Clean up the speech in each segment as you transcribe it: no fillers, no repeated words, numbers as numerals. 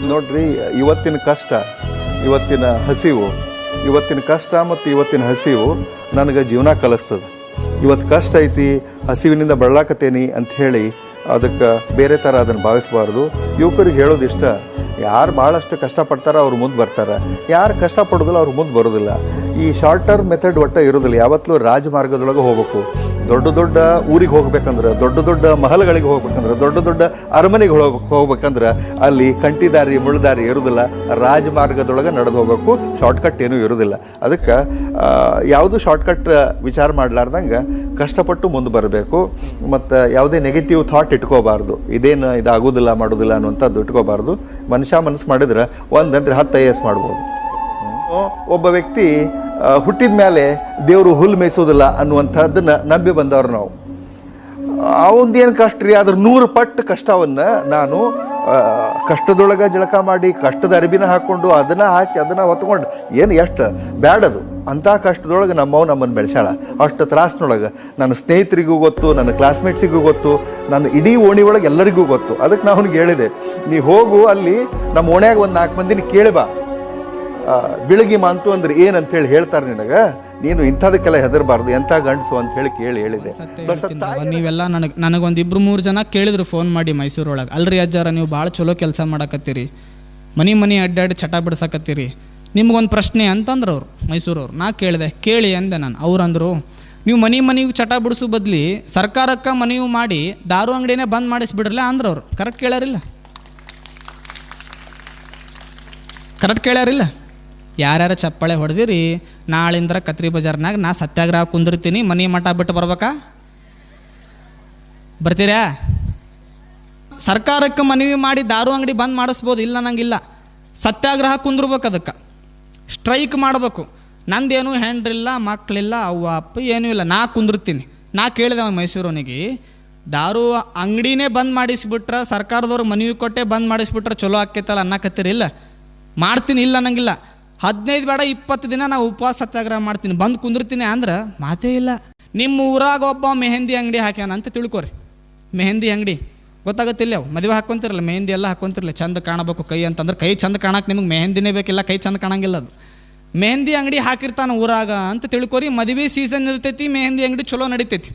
ನೋಡ್ರಿ, ಇವತ್ತಿನ ಕಷ್ಟ, ಇವತ್ತಿನ ಹಸಿವು, ಇವತ್ತಿನ ಕಷ್ಟ ಮತ್ತು ಇವತ್ತಿನ ಹಸಿವು ನನಗೆ ಜೀವನ ಕಲಿಸ್ತದೆ. ಇವತ್ತು ಕಷ್ಟ ಐತಿ, ಹಸಿವಿನಿಂದ ಬಳಲಾಕತ್ತೇನಿ ಅಂತ ಹೇಳಿ ಅದಕ್ಕೆ ಬೇರೆ ಥರ ಅದನ್ನು ಭಾವಿಸಬಾರ್ದು. ಯುವಕರಿಗೆ ಹೇಳೋದಿಷ್ಟ, ಯಾರು ಭಾಳಷ್ಟು ಕಷ್ಟಪಡ್ತಾರೋ ಅವ್ರು ಮುಂದೆ ಬರ್ತಾರೆ, ಯಾರು ಕಷ್ಟಪಡೋದಿಲ್ಲ ಅವ್ರು ಮುಂದೆ ಬರೋದಿಲ್ಲ. ಈ ಶಾರ್ಟ್ ಟರ್ಮ್ ಮೆಥಡ್ ಒಟ್ಟು ಇರೋದಿಲ್ಲ. ಯಾವತ್ತೂ ರಾಜಮಾರ್ಗದೊಳಗೆ ಹೋಗ್ಬೇಕು. ದೊಡ್ಡ ದೊಡ್ಡ ಊರಿಗೆ ಹೋಗ್ಬೇಕಂದ್ರೆ, ದೊಡ್ಡ ದೊಡ್ಡ ಮಹಲ್ಗಳಿಗೆ ಹೋಗ್ಬೇಕಂದ್ರೆ, ದೊಡ್ಡ ದೊಡ್ಡ ಅರಮನೆಗೆ ಹೋಗ್ಬೇಕಂದ್ರೆ ಅಲ್ಲಿ ಕಂಟಿದಾರಿ ಮುಳ್ದಾರಿ ಇರೋದಿಲ್ಲ. ರಾಜಮಾರ್ಗದೊಳಗೆ ನಡೆದು ಹೋಗ್ಬೇಕು. ಶಾರ್ಟ್ಕಟ್ ಏನೂ ಇರೋದಿಲ್ಲ. ಅದಕ್ಕೆ ಯಾವುದು ಶಾರ್ಟ್ಕಟ್ ವಿಚಾರ ಮಾಡಲಾರ್ದಂಗೆ ಕಷ್ಟಪಟ್ಟು ಮುಂದೆ ಬರಬೇಕು. ಮತ್ತು ಯಾವುದೇ ನೆಗೆಟಿವ್ ಥಾಟ್ ಇಟ್ಕೋಬಾರ್ದು. ಇದೇನು ಇದಾಗೋದಿಲ್ಲ ಮಾಡೋದಿಲ್ಲ ಅನ್ನುವಂಥದ್ದು ಇಟ್ಕೋಬಾರ್ದು. ಮನುಷ್ಯ ಮನಸ್ಸು ಮಾಡಿದ್ರೆ 1 10 IAS ಮಾಡ್ಬೋದು. ಒಬ್ಬ ವ್ಯಕ್ತಿ ಹುಟ್ಟಿದ ಮೇಲೆ ದೇವರು ಹುಲ್ಲು ಮೇಯಿಸೋದಿಲ್ಲ ಅನ್ನುವಂಥದ್ದನ್ನು ನಂಬಿ ಬಂದವ್ರು ನಾವು. ಅವಂದೇನು ಕಷ್ಟ ರೀ, ಅದ್ರ 100 ಪಟ್ಟು ಕಷ್ಟವನ್ನು ನಾನು ಕಷ್ಟದೊಳಗೆ ಜಳಕ ಮಾಡಿ, ಕಷ್ಟದ ಅರಿಬಿನ ಹಾಕ್ಕೊಂಡು, ಅದನ್ನು ಹಾಸಿ, ಅದನ್ನು ಹೊತ್ಕೊಂಡು, ಏನು ಎಷ್ಟು ಬ್ಯಾಡದು ಅಂಥ ಕಷ್ಟದೊಳಗೆ ನಮ್ಮನ್ನು ಬೆಳೆಸ್ಯಾಳ. ಅಷ್ಟು ತ್ರಾಸಿನೊಳಗೆ ನನ್ನ ಸ್ನೇಹಿತರಿಗೂ ಗೊತ್ತು, ನನ್ನ ಕ್ಲಾಸ್ಮೇಟ್ಸಿಗೂ ಗೊತ್ತು, ನನ್ನ ಇಡೀ ಓಣಿ ಒಳಗೆ ಎಲ್ಲರಿಗೂ ಗೊತ್ತು. ಅದಕ್ಕೆ ನಾನು ಅವ್ನಿಗೆ ಹೇಳಿದೆ, ನೀ ಹೋಗು, ಅಲ್ಲಿ ನಮ್ಮ ಓಣ್ಯಾಗ ಒಂದು 4 ಮಂದಿನ ಕೇಳಿ ಬಾ, ಬಿಳಗಿ ಮಾಂತು ಅಂದ್ರೆ ಏನಂತೇಳಿ ಹೇಳ್ತಾರೆ ನಿನಗೆ, ನೀನು ಇಂಥದಕ್ಕೆಲ್ಲ ಹೆದರಬಾರ್ದು, ಎಂಥ ಗಂಡಸು ಅಂತ ಹೇಳಿ ಹೇಳಿದೆ. ನೀವೆಲ್ಲ ನನಗೊಂದು 2-3 ಜನ ಕೇಳಿದ್ರು ಫೋನ್ ಮಾಡಿ ಮೈಸೂರೊಳಗೆ, ಅಲ್ರಿ ಅಜ್ಜಾರ ನೀವು ಭಾಳ ಚಲೋ ಕೆಲಸ ಮಾಡಕತ್ತೀರಿ, ಮನೆ ಅಡ್ಡಾಡಿ ಚಟ ಬಿಡ್ಸಕತ್ತೀರಿ, ನಿಮ್ಗೊಂದು ಪ್ರಶ್ನೆ ಅಂತಂದ್ರೆ ಅವ್ರು ಮೈಸೂರವ್ರು. ನಾ ಕೇಳಿದೆ, ಕೇಳಿ ಅಂದೆ ನಾನು. ಅವ್ರು ಅಂದರು, ನೀವು ಮನೆಗೆ ಚಟ ಬಿಡಿಸೋ ಬದಲಿ ಸರ್ಕಾರಕ್ಕೆ ಮನವಿ ಮಾಡಿ ದಾರು ಅಂಗಡಿನೇ ಬಂದ್ ಮಾಡಿಸ್ಬಿಡ್ರಲ್ಲ ಅಂದ್ರು ಅವ್ರು. ಕರೆಕ್ಟ್ ಕೇಳ್ಯಾರಿಲ್ಲ? ಯಾರ್ಯಾರು ಚಪ್ಪಾಳೆ ಹೊಡೆದಿರಿ, ನಾಳಿಂದ ಕತ್ರಿ ಬಜಾರ್ನಾಗ ನಾ ಸತ್ಯಾಗ್ರಹ ಕುಂದಿರ್ತೀನಿ, ಮನೆ ಮಠ ಬಿಟ್ಟು ಬರ್ತೀರಾ? ಸರ್ಕಾರಕ್ಕೆ ಮನವಿ ಮಾಡಿ ದಾರು ಅಂಗಡಿ ಬಂದ್ ಮಾಡಿಸ್ಬೋದು, ಇಲ್ಲ ನಂಗಿಲ್ಲ. ಸತ್ಯಾಗ್ರಹ ಕುಂದಿರ್ಬೇಕು, ಅದಕ್ಕೆ ಸ್ಟ್ರೈಕ್ ಮಾಡಬೇಕು. ನಂದೇನು ಹೆಂಡ್ರಿಲ್ಲ, ಮಕ್ಕಳಿಲ್ಲ, ಅವ್ವ ಅಪ್ಪ ಏನೂ ಇಲ್ಲ, ನಾ ಕುಂದಿರ್ತೀನಿ. ನಾ ಕೇಳಿದೆ ಅವನು ಮೈಸೂರವನಿಗೆ, ದಾರು ಅಂಗಡಿನೇ ಬಂದ್ ಮಾಡಿಸ್ಬಿಟ್ರೆ, ಸರ್ಕಾರದವ್ರು ಮನವಿ ಕೊಟ್ಟೆ ಬಂದ್ ಮಾಡಿಸ್ಬಿಟ್ರೆ ಚಲೋ ಆಕ್ಕೈತಲ್ಲ ಅನ್ನಕತ್ತೀರಿಲ್ಲ? ಮಾಡ್ತೀನಿ, ಇಲ್ಲ ಅನ್ನಂಗಿಲ್ಲ. 15 ಬೇಡ 20 ದಿನ ನಾವು ಉಪವಾಸ ಸತ್ಯಾಗ್ರಹ ಮಾಡ್ತೀನಿ, ಬಂದು ಕುಂದಿರ್ತೀನಿ ಅಂದ್ರೆ ಮಾತೇ ಇಲ್ಲ. ನಿಮ್ಮ ಊರಾಗ ಒಬ್ಬ ಮೆಹಂದಿ ಅಂಗಡಿ ಹಾಕ್ಯಾನ ಅಂತ ತಿಳ್ಕೊರಿ. ಮೆಹಂದಿ ಅಂಗಡಿ ಗೊತ್ತಾಗತ್ತಿಲ್ಲ, ಅವು ಮದುವೆ ಹಾಕ್ಕೊಂತಿರಲ್ಲ, ಮೆಹಂದಿ ಎಲ್ಲ ಹಾಕ್ಕೊಂತಿರಲ್ಲ, ಚಂದ ಕಾಣಬೇಕು ಕೈ ಅಂತಂದ್ರೆ, ಕೈ ಚಂದ ಕಾಣಕ್ಕೆ ನಿಮಗೆ ಮೆಹಂದಿನೇ ಬೇಕಿಲ್ಲ, ಕೈ ಚಂದ ಕಾಣಂಗಿಲ್ಲ. ಅದು ಮೆಹಂದಿ ಅಂಗಡಿ ಹಾಕಿರ್ತಾನೆ ಊರಾಗ ಅಂತ ತಿಳ್ಕೊರಿ. ಮದುವೆ ಸೀಸನ್ ಇರ್ತೈತಿ, ಮೆಹಂದಿ ಅಂಗಡಿ ಚಲೋ ನಡಿತೈತಿ.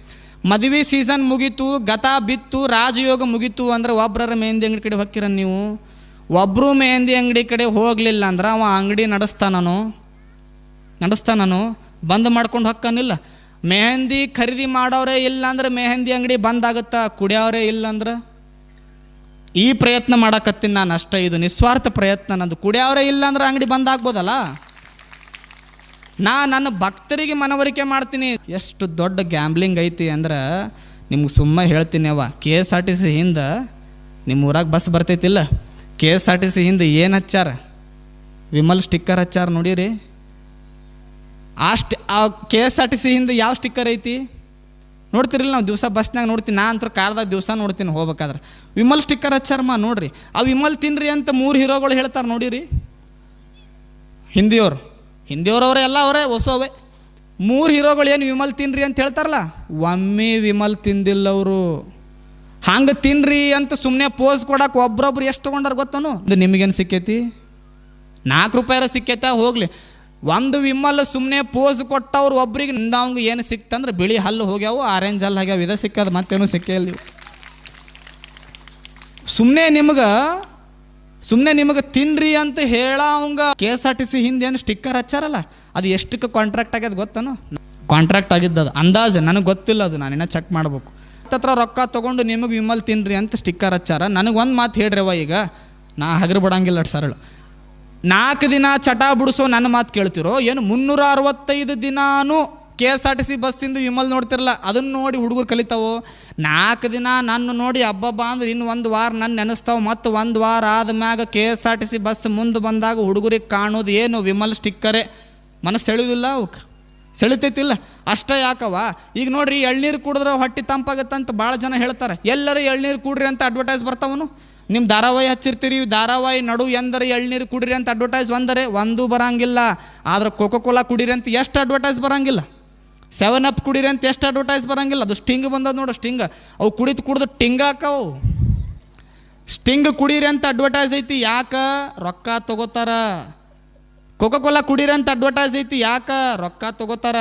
ಮದುವೆ ಸೀಸನ್ ಮುಗೀತು, ಗತ ಬಿತ್ತು, ರಾಜಯೋಗ ಮುಗೀತು ಅಂದ್ರೆ ಒಬ್ಬರ ಮೆಹಂದಿ ಅಂಗಡಿ ಕಡೆ ಹೊಕ್ಕಿರ ನೀವು. ಒಬ್ಬರು ಮೆಹಂದಿ ಅಂಗಡಿ ಕಡೆ ಹೋಗಲಿಲ್ಲ ಅಂದ್ರೆ ಅವ ಅಂಗಡಿ ನಡೆಸ್ತಾನನು ಬಂದ್ ಮಾಡ್ಕೊಂಡು ಹೊಕ್ಕನಿಲ್ಲ. ಮೆಹಂದಿ ಖರೀದಿ ಮಾಡೋರೇ ಇಲ್ಲ ಅಂದ್ರೆ ಮೆಹಂದಿ ಅಂಗಡಿ ಬಂದಾಗುತ್ತಾ, ಕುಡಿಯೋರೇ ಇಲ್ಲ ಅಂದ್ರೆ. ಈ ಪ್ರಯತ್ನ ಮಾಡಕತ್ತೀನಿ ನಾನು ಅಷ್ಟೇ, ಇದು ನಿಸ್ವಾರ್ಥ ಪ್ರಯತ್ನ ನಂದು. ಕುಡಿಯೋರೇ ಇಲ್ಲ ಅಂದ್ರೆ ಅಂಗಡಿ ಬಂದ್ ಆಗ್ಬೋದಲ್ಲ. ನನ್ನ ಭಕ್ತರಿಗೆ ಮನವರಿಕೆ ಮಾಡ್ತೀನಿ. ಎಷ್ಟು ದೊಡ್ಡ ಗ್ಯಾಂಬ್ಲಿಂಗ್ ಐತಿ ಅಂದ್ರೆ ನಿಮ್ಗೆ ಸುಮ್ಮನೆ ಹೇಳ್ತೀನಿ. KSRTC ಹಿಂದೆ ನಿಮ್ಮ ಊರಾಗ ಬಸ್ ಬರ್ತೈತಿಲ್ಲ, KSRTC ಹಿಂದೆ ಏನು ಹಚ್ಚಾರ, ವಿಮಲ್ ಸ್ಟಿಕ್ಕರ್ ಹಚ್ಚಾರ ನೋಡಿರಿ. ಆ KSRTC ಹಿಂದೆ ಯಾವ ಸ್ಟಿಕ್ಕರ್ ಐತಿ ನೋಡ್ತಿರಲಿಲ್ಲ? ನಾವು ದಿವಸ ಬಸ್ನಾಗ ನೋಡ್ತೀನಿ, ನಾ ಅಂತೂ ಕಾರ್ದಾಗ ದಿವಸ ನೋಡ್ತೀನಿ ಹೋಗ್ಬೇಕಾದ್ರೆ. ವಿಮಲ್ ಸ್ಟಿಕ್ಕರ್ ಹಚ್ಚಾರಮ್ಮ ನೋಡ್ರಿ. ಆ ವಿಮಲ್ ತಿನ್ರಿ ಅಂತ 3 ಹೀರೋಗಳು ಹೇಳ್ತಾರೆ ನೋಡಿರಿ, ಹಿಂದಿಯವರವರೇ ಎಲ್ಲ ಅವರೇ ಹೊಸವೇ. 3 ಹೀರೋಗಳು ಏನು ವಿಮಲ್ ತಿನ್ರಿ ಅಂತ ಹೇಳ್ತಾರಲ್ಲ, ಒಮ್ಮೆ ವಿಮಲ್ ತಿಂದಿಲ್ಲ ಅವರು. ಹಂಗೆ ತಿನ್ರಿ ಅಂತ ಸುಮ್ಮನೆ ಪೋಸ್ ಕೊಡಕ್ಕೆ ಒಬ್ರೊಬ್ರು ಎಷ್ಟು ತೊಗೊಂಡಾರ ಗೊತ್ತನು? ಇದು ನಿಮಗೇನು ಸಿಕ್ಕೈತಿ? 4 ರೂಪಾಯಿ ಸಿಕ್ಕೈತೆ ಹೋಗಲಿ. ಒಂದು ವಿಮಲ್ ಸುಮ್ಮನೆ ಪೋಸ್ ಕೊಟ್ಟವ್ರು ಒಬ್ರಿಗೆ ಅವಂಗೆ ಏನು ಸಿಕ್ತಂದ್ರೆ ಬಿಳಿ ಹಲ್ಲು ಹೋಗ್ಯಾವು, ಆರೆಂಜ್ ಹಲ್ಲು ಆಗ್ಯಾವ, ಇದು ಸಿಕ್ಕದ, ಮತ್ತೇನು ಸಿಕ್ಕೇ ಇಲ್ಲ. ಸುಮ್ಮನೆ ನಿಮಗೆ ತಿನ್ರಿ ಅಂತ ಹೇಳವಂಗ KSRTC ಹಿಂದೆ ಏನು ಸ್ಟಿಕ್ಕರ್ ಹಚ್ಚಾರಲ್ಲ, ಅದು ಎಷ್ಟಕ್ಕೆ ಕಾಂಟ್ರಾಕ್ಟ್ ಆಗ್ಯದ ಗೊತ್ತನು? ಕಾಂಟ್ರಾಕ್ಟ್ ಆಗಿದ್ದದು ಅಂದಾಜು, ನನಗೆ ಗೊತ್ತಿಲ್ಲ, ಅದು ನಾನಿನ್ನ ಚೆಕ್ ಮಾಡ್ಬೇಕು. ಹತ್ರ ರೊಕ್ಕ ತೊಗೊಂಡು ನಿಮಗೆ ವಿಮಲ್ ತಿನ್ರಿ ಅಂತ ಸ್ಟಿಕ್ಕರ್ ಹಚ್ಚಾರ. ನನಗೆ ಒಂದು ಮಾತು ಹೇಳ್ರವ, ಈಗ ನಾ ಹಗರು ಬಿಡಂಗಿಲ್ಲ ಸರಳ. 4 ದಿನ ಚಟ ಬಿಡಿಸೋ ನನ್ನ ಮಾತು ಕೇಳ್ತಿರೋ ಏನು? 365 ದಿನಾನು KSRTC ಬಸ್ಸಿಂದು ವಿಮಲ್ ನೋಡ್ತಿರಲ್ಲ, ಅದನ್ನು ನೋಡಿ ಹುಡುಗರು ಕಲಿತಾವೋ. 4 ದಿನ ನನ್ನ ನೋಡಿ ಹಬ್ಬ ಅಂದ್ರೆ ಇನ್ನು 1 ವಾರ ನನ್ನ ನೆನೆಸ್ತಾವೆ. ಮತ್ತು 1 ವಾರ ಆದ್ಮ್ಯಾಗ KSRTC ಬಸ್ ಮುಂದೆ ಬಂದಾಗ ಹುಡುಗರಿಗೆ ಕಾಣೋದು ಏನು? ವಿಮಲ್ ಸ್ಟಿಕ್ಕರೇ. ಮನಸ್ಸು ಸೆಳೆಯೋದಿಲ್ಲ ಅವಕ್ಕೆ? ಸೆಳಿತೈತಿಲ್ಲ? ಅಷ್ಟೇ ಯಾಕವ? ಈಗ ನೋಡ್ರಿ, ಎಳ್ನೀರು ಕುಡಿದ್ರೆ ಹೊಟ್ಟೆ ತಂಪಾಗತ್ತಂತ ಭಾಳ ಜನ ಹೇಳ್ತಾರೆ. ಎಲ್ಲರೂ ಎಳ್ನೀರು ಕುಡ್ರಿ ಅಂತ ಅಡ್ವರ್ಟೈಸ್ ಬರ್ತಾವನು. ನಿಮ್ಮ ಧಾರಾವಾಹಿ ಹಚ್ಚಿರ್ತೀರಿ, ಧಾರಾವಾಹಿ ನಡು ಎಂದರೆ ಎಳ್ನೀರು ಕುಡಿರಿ ಅಂತ ಅಡ್ವರ್ಟೈಸ್ ಒಂದು ಬರಂಗಿಲ್ಲ. ಆದ್ರೆ ಕೋಕೋ-ಕೋಲಾ ಕುಡೀರಿ ಅಂತ ಎಷ್ಟು ಅಡ್ವರ್ಟೈಸ್ ಬರಂಗಿಲ್ಲ. 7 ಅಪ್ ಕುಡೀರಿ ಅಂತ ಎಷ್ಟು ಅಡ್ವರ್ಟೈಸ್ ಬರಂಗಿಲ್ಲ. ಅದು ಸ್ಟಿಂಗ್ ಬಂದದ್ದು ನೋಡು, ಸ್ಟಿಂಗ್. ಅವು ಕುಡಿದು ಟಿಂಗ್ ಹಾಕವು. ಸ್ಟಿಂಗ್ ಕುಡೀರಿ ಅಂತ ಅಡ್ವರ್ಟೈಸ್ ಐತಿ, ಯಾಕೆ? ರೊಕ್ಕ ತಗೋತಾರ. ಕೋಕಾ-ಕೋಲಾ ಕುಡೀರಿ ಅಂತ ಅಡ್ವರ್ಟೈಸ್ ಐತಿ, ಯಾಕೆ? ರೊಕ್ಕ ತಗೋತಾರ.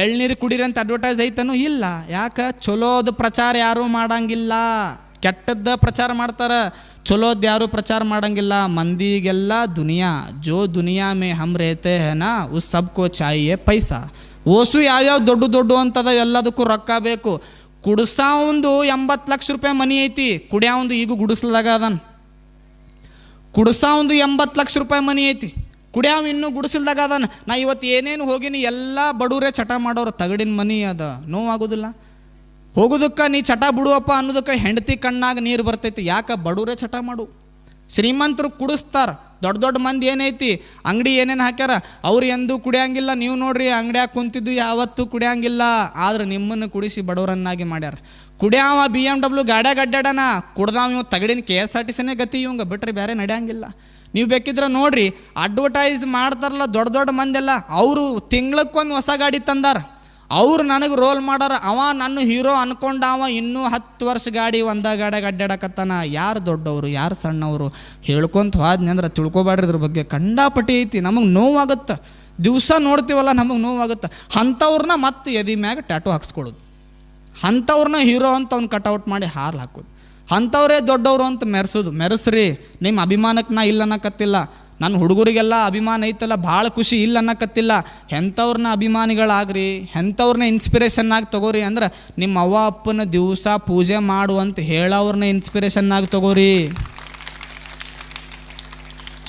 ಎಳ್ನೀರು ಕುಡೀರಿ ಅಂತ ಅಡ್ವರ್ಟೈಸ್ ಐತನೂ ಇಲ್ಲ, ಯಾಕೆ? ಚಲೋದು ಪ್ರಚಾರ ಯಾರೂ ಮಾಡಂಗಿಲ್ಲ, ಕೆಟ್ಟದ್ದು ಪ್ರಚಾರ ಮಾಡ್ತಾರೆ, ಚಲೋದು ಯಾರೂ ಪ್ರಚಾರ ಮಾಡಂಗಿಲ್ಲ. ಮಂದಿಗೆಲ್ಲ ದುನಿಯಾ ಜೋ ದುನಿಯಾ ಮೇ ಹಮ್ ರೇತೆ ನಾ ಉಸ್ ಸಬ್ಕೋ ಚಾಹಿಯೇ ಪೈಸಾ. ಓಸು ಯಾವ್ಯಾವ ದೊಡ್ಡ ಅಂತದ ಎಲ್ಲದಕ್ಕೂ ರೊಕ್ಕ ಬೇಕು. ಕುಡಿಸೋಂದು 80 ಲಕ್ಷ ರೂಪಾಯಿ ಮನಿ ಐತಿ, ಕುಡಿಯೋಂದು ಈಗ ಗುಡಿಸ್ಲಾಗ ಅದಾನ. ಕುಡಿಸೋಂದು 80 ಲಕ್ಷ ರೂಪಾಯಿ ಮನಿ ಐತಿ, ಕುಡಿಯಾವ ಇನ್ನೂ ಗುಡಿಸಲ್ದಾಗ ಅದಾನ. ನಾ ಇವತ್ತು ಏನೇನು ಹೋಗಿನಿ ಎಲ್ಲ ಬಡವರೇ ಚಟ ಮಾಡೋರು. ತಗಡಿನ ಮನಿ ಅದ, ನೋವಾಗೋದಿಲ್ಲ. ಹೋಗೋದಕ್ಕೆ ನೀ ಚಟ ಬಿಡುವಪ್ಪ ಅನ್ನೋದಕ್ಕೆ ಹೆಂಡತಿ ಕಣ್ಣಾಗ ನೀರು ಬರ್ತೈತಿ, ಯಾಕೆ? ಬಡವರೇ ಚಟ ಮಾಡು. ಶ್ರೀಮಂತರು ಕುಡಿಸ್ತಾರೆ. ದೊಡ್ಡ ಮಂದಿ ಏನೈತಿ ಅಂಗಡಿ ಏನೇನು ಹಾಕ್ಯಾರ ಅವ್ರು ಎಂದೂ ಕುಡಿಯೋಂಗಿಲ್ಲ. ನೀವು ನೋಡ್ರಿ ಅಂಗಡಿಯಾಗ ಕುಂತಿದ್ದು ಯಾವತ್ತೂ ಕುಡಿಯೋಂಗಿಲ್ಲ, ಆದ್ರೆ ನಿಮ್ಮನ್ನು ಕುಡಿಸಿ ಬಡವರನ್ನಾಗಿ ಮಾಡ್ಯಾರ. ಕುಡಿಯಾವ BMW ಗಾಡ್ಯಾಗ ಅಡ್ಡಾಡನ, ಕುಡ್ದಾವ ಇವ್ ತಗಡಿನ KSRTCನೇ ಗತಿ ಇವಂಗ, ಬಿಟ್ರೆ ಬೇರೆ ನಡೆಯಂಗಿಲ್ಲ. ನೀವು ಬೇಕಿದ್ರೆ ನೋಡ್ರಿ, ಅಡ್ವರ್ಟೈಸ್ ಮಾಡ್ತಾರಲ್ಲ ದೊಡ್ಡ ಮಂದೆಲ್ಲ, ಅವರು ತಿಂಗ್ಳಕ್ಕೊಮ್ಮೆ ಹೊಸ ಗಾಡಿ ತಂದಾರ. ಅವ್ರು ನನಗೆ ರೋಲ್ ಮಾಡಾರ. ಅವ ನನ್ನ ಹೀರೋ ಅನ್ಕೊಂಡ, ಅವ ಇನ್ನೂ 10 ವರ್ಷ ಗಾಡಿ ಒಂದ ಗಾಡಿಯಾಗ ಅಡ್ಡಾಡಕತ್ತಾನ. ಯಾರು ದೊಡ್ಡವರು ಯಾರು ಸಣ್ಣವರು ಹೇಳ್ಕೊಂತ ಹೋದ್ನಿ ಅಂದ್ರೆ ತಿಳ್ಕೊಬ್ಯಾಡ್ರಿ, ಇದ್ರ ಬಗ್ಗೆ ಕಂಡಾಪಟ್ಟಿ ಐತಿ. ನಮಗೆ ನೋವಾಗುತ್ತೆ, ದಿವಸ ನೋಡ್ತೀವಲ್ಲ ನಮಗೆ ನೋವಾಗುತ್ತೆ. ಅಂಥವ್ರನ್ನ ಮತ್ತೆ ಎದಿ ಮ್ಯಾಗ ಟ್ಯಾಟು ಹಾಕ್ಸ್ಕೊಳ್ಳೋದು, ಅಂಥವ್ರನ್ನ ಹೀರೋ ಅಂತ ಅವ್ನು ಕಟ್ಔಟ್ ಮಾಡಿ ಹಾಲು ಹಾಕೋದು, ಅಂಥವ್ರೇ ದೊಡ್ಡವರು ಅಂತ ಮೆರೆಸ್ರಿ. ನಿಮ್ಮ ಅಭಿಮಾನಕ್ಕೆ ನಾ ಇಲ್ಲ ಅನ್ನಕತ್ತಿಲ್ಲ, ನನ್ನ ಹುಡುಗರಿಗೆಲ್ಲ ಅಭಿಮಾನ ಐತಲ್ಲ ಭಾಳ ಖುಷಿ, ಇಲ್ಲ ಅನ್ನಕತ್ತಿಲ್ಲ. ಎಂಥವ್ರನ್ನ ಅಭಿಮಾನಿಗಳಾಗ್ರಿ, ಎಂಥವ್ರನ್ನ ಇನ್ಸ್ಪಿರೇಷನ್ನಾಗಿ ತಗೋರಿ. ಅಂದ್ರೆ ನಿಮ್ಮ ಅವ್ವ ಅಪ್ಪನ ದಿವಸ ಪೂಜೆ ಮಾಡು ಅಂತ ಹೇಳೋವ್ರನ್ನ ಇನ್ಸ್ಪಿರೇಷನ್ನಾಗಿ ತಗೋರಿ.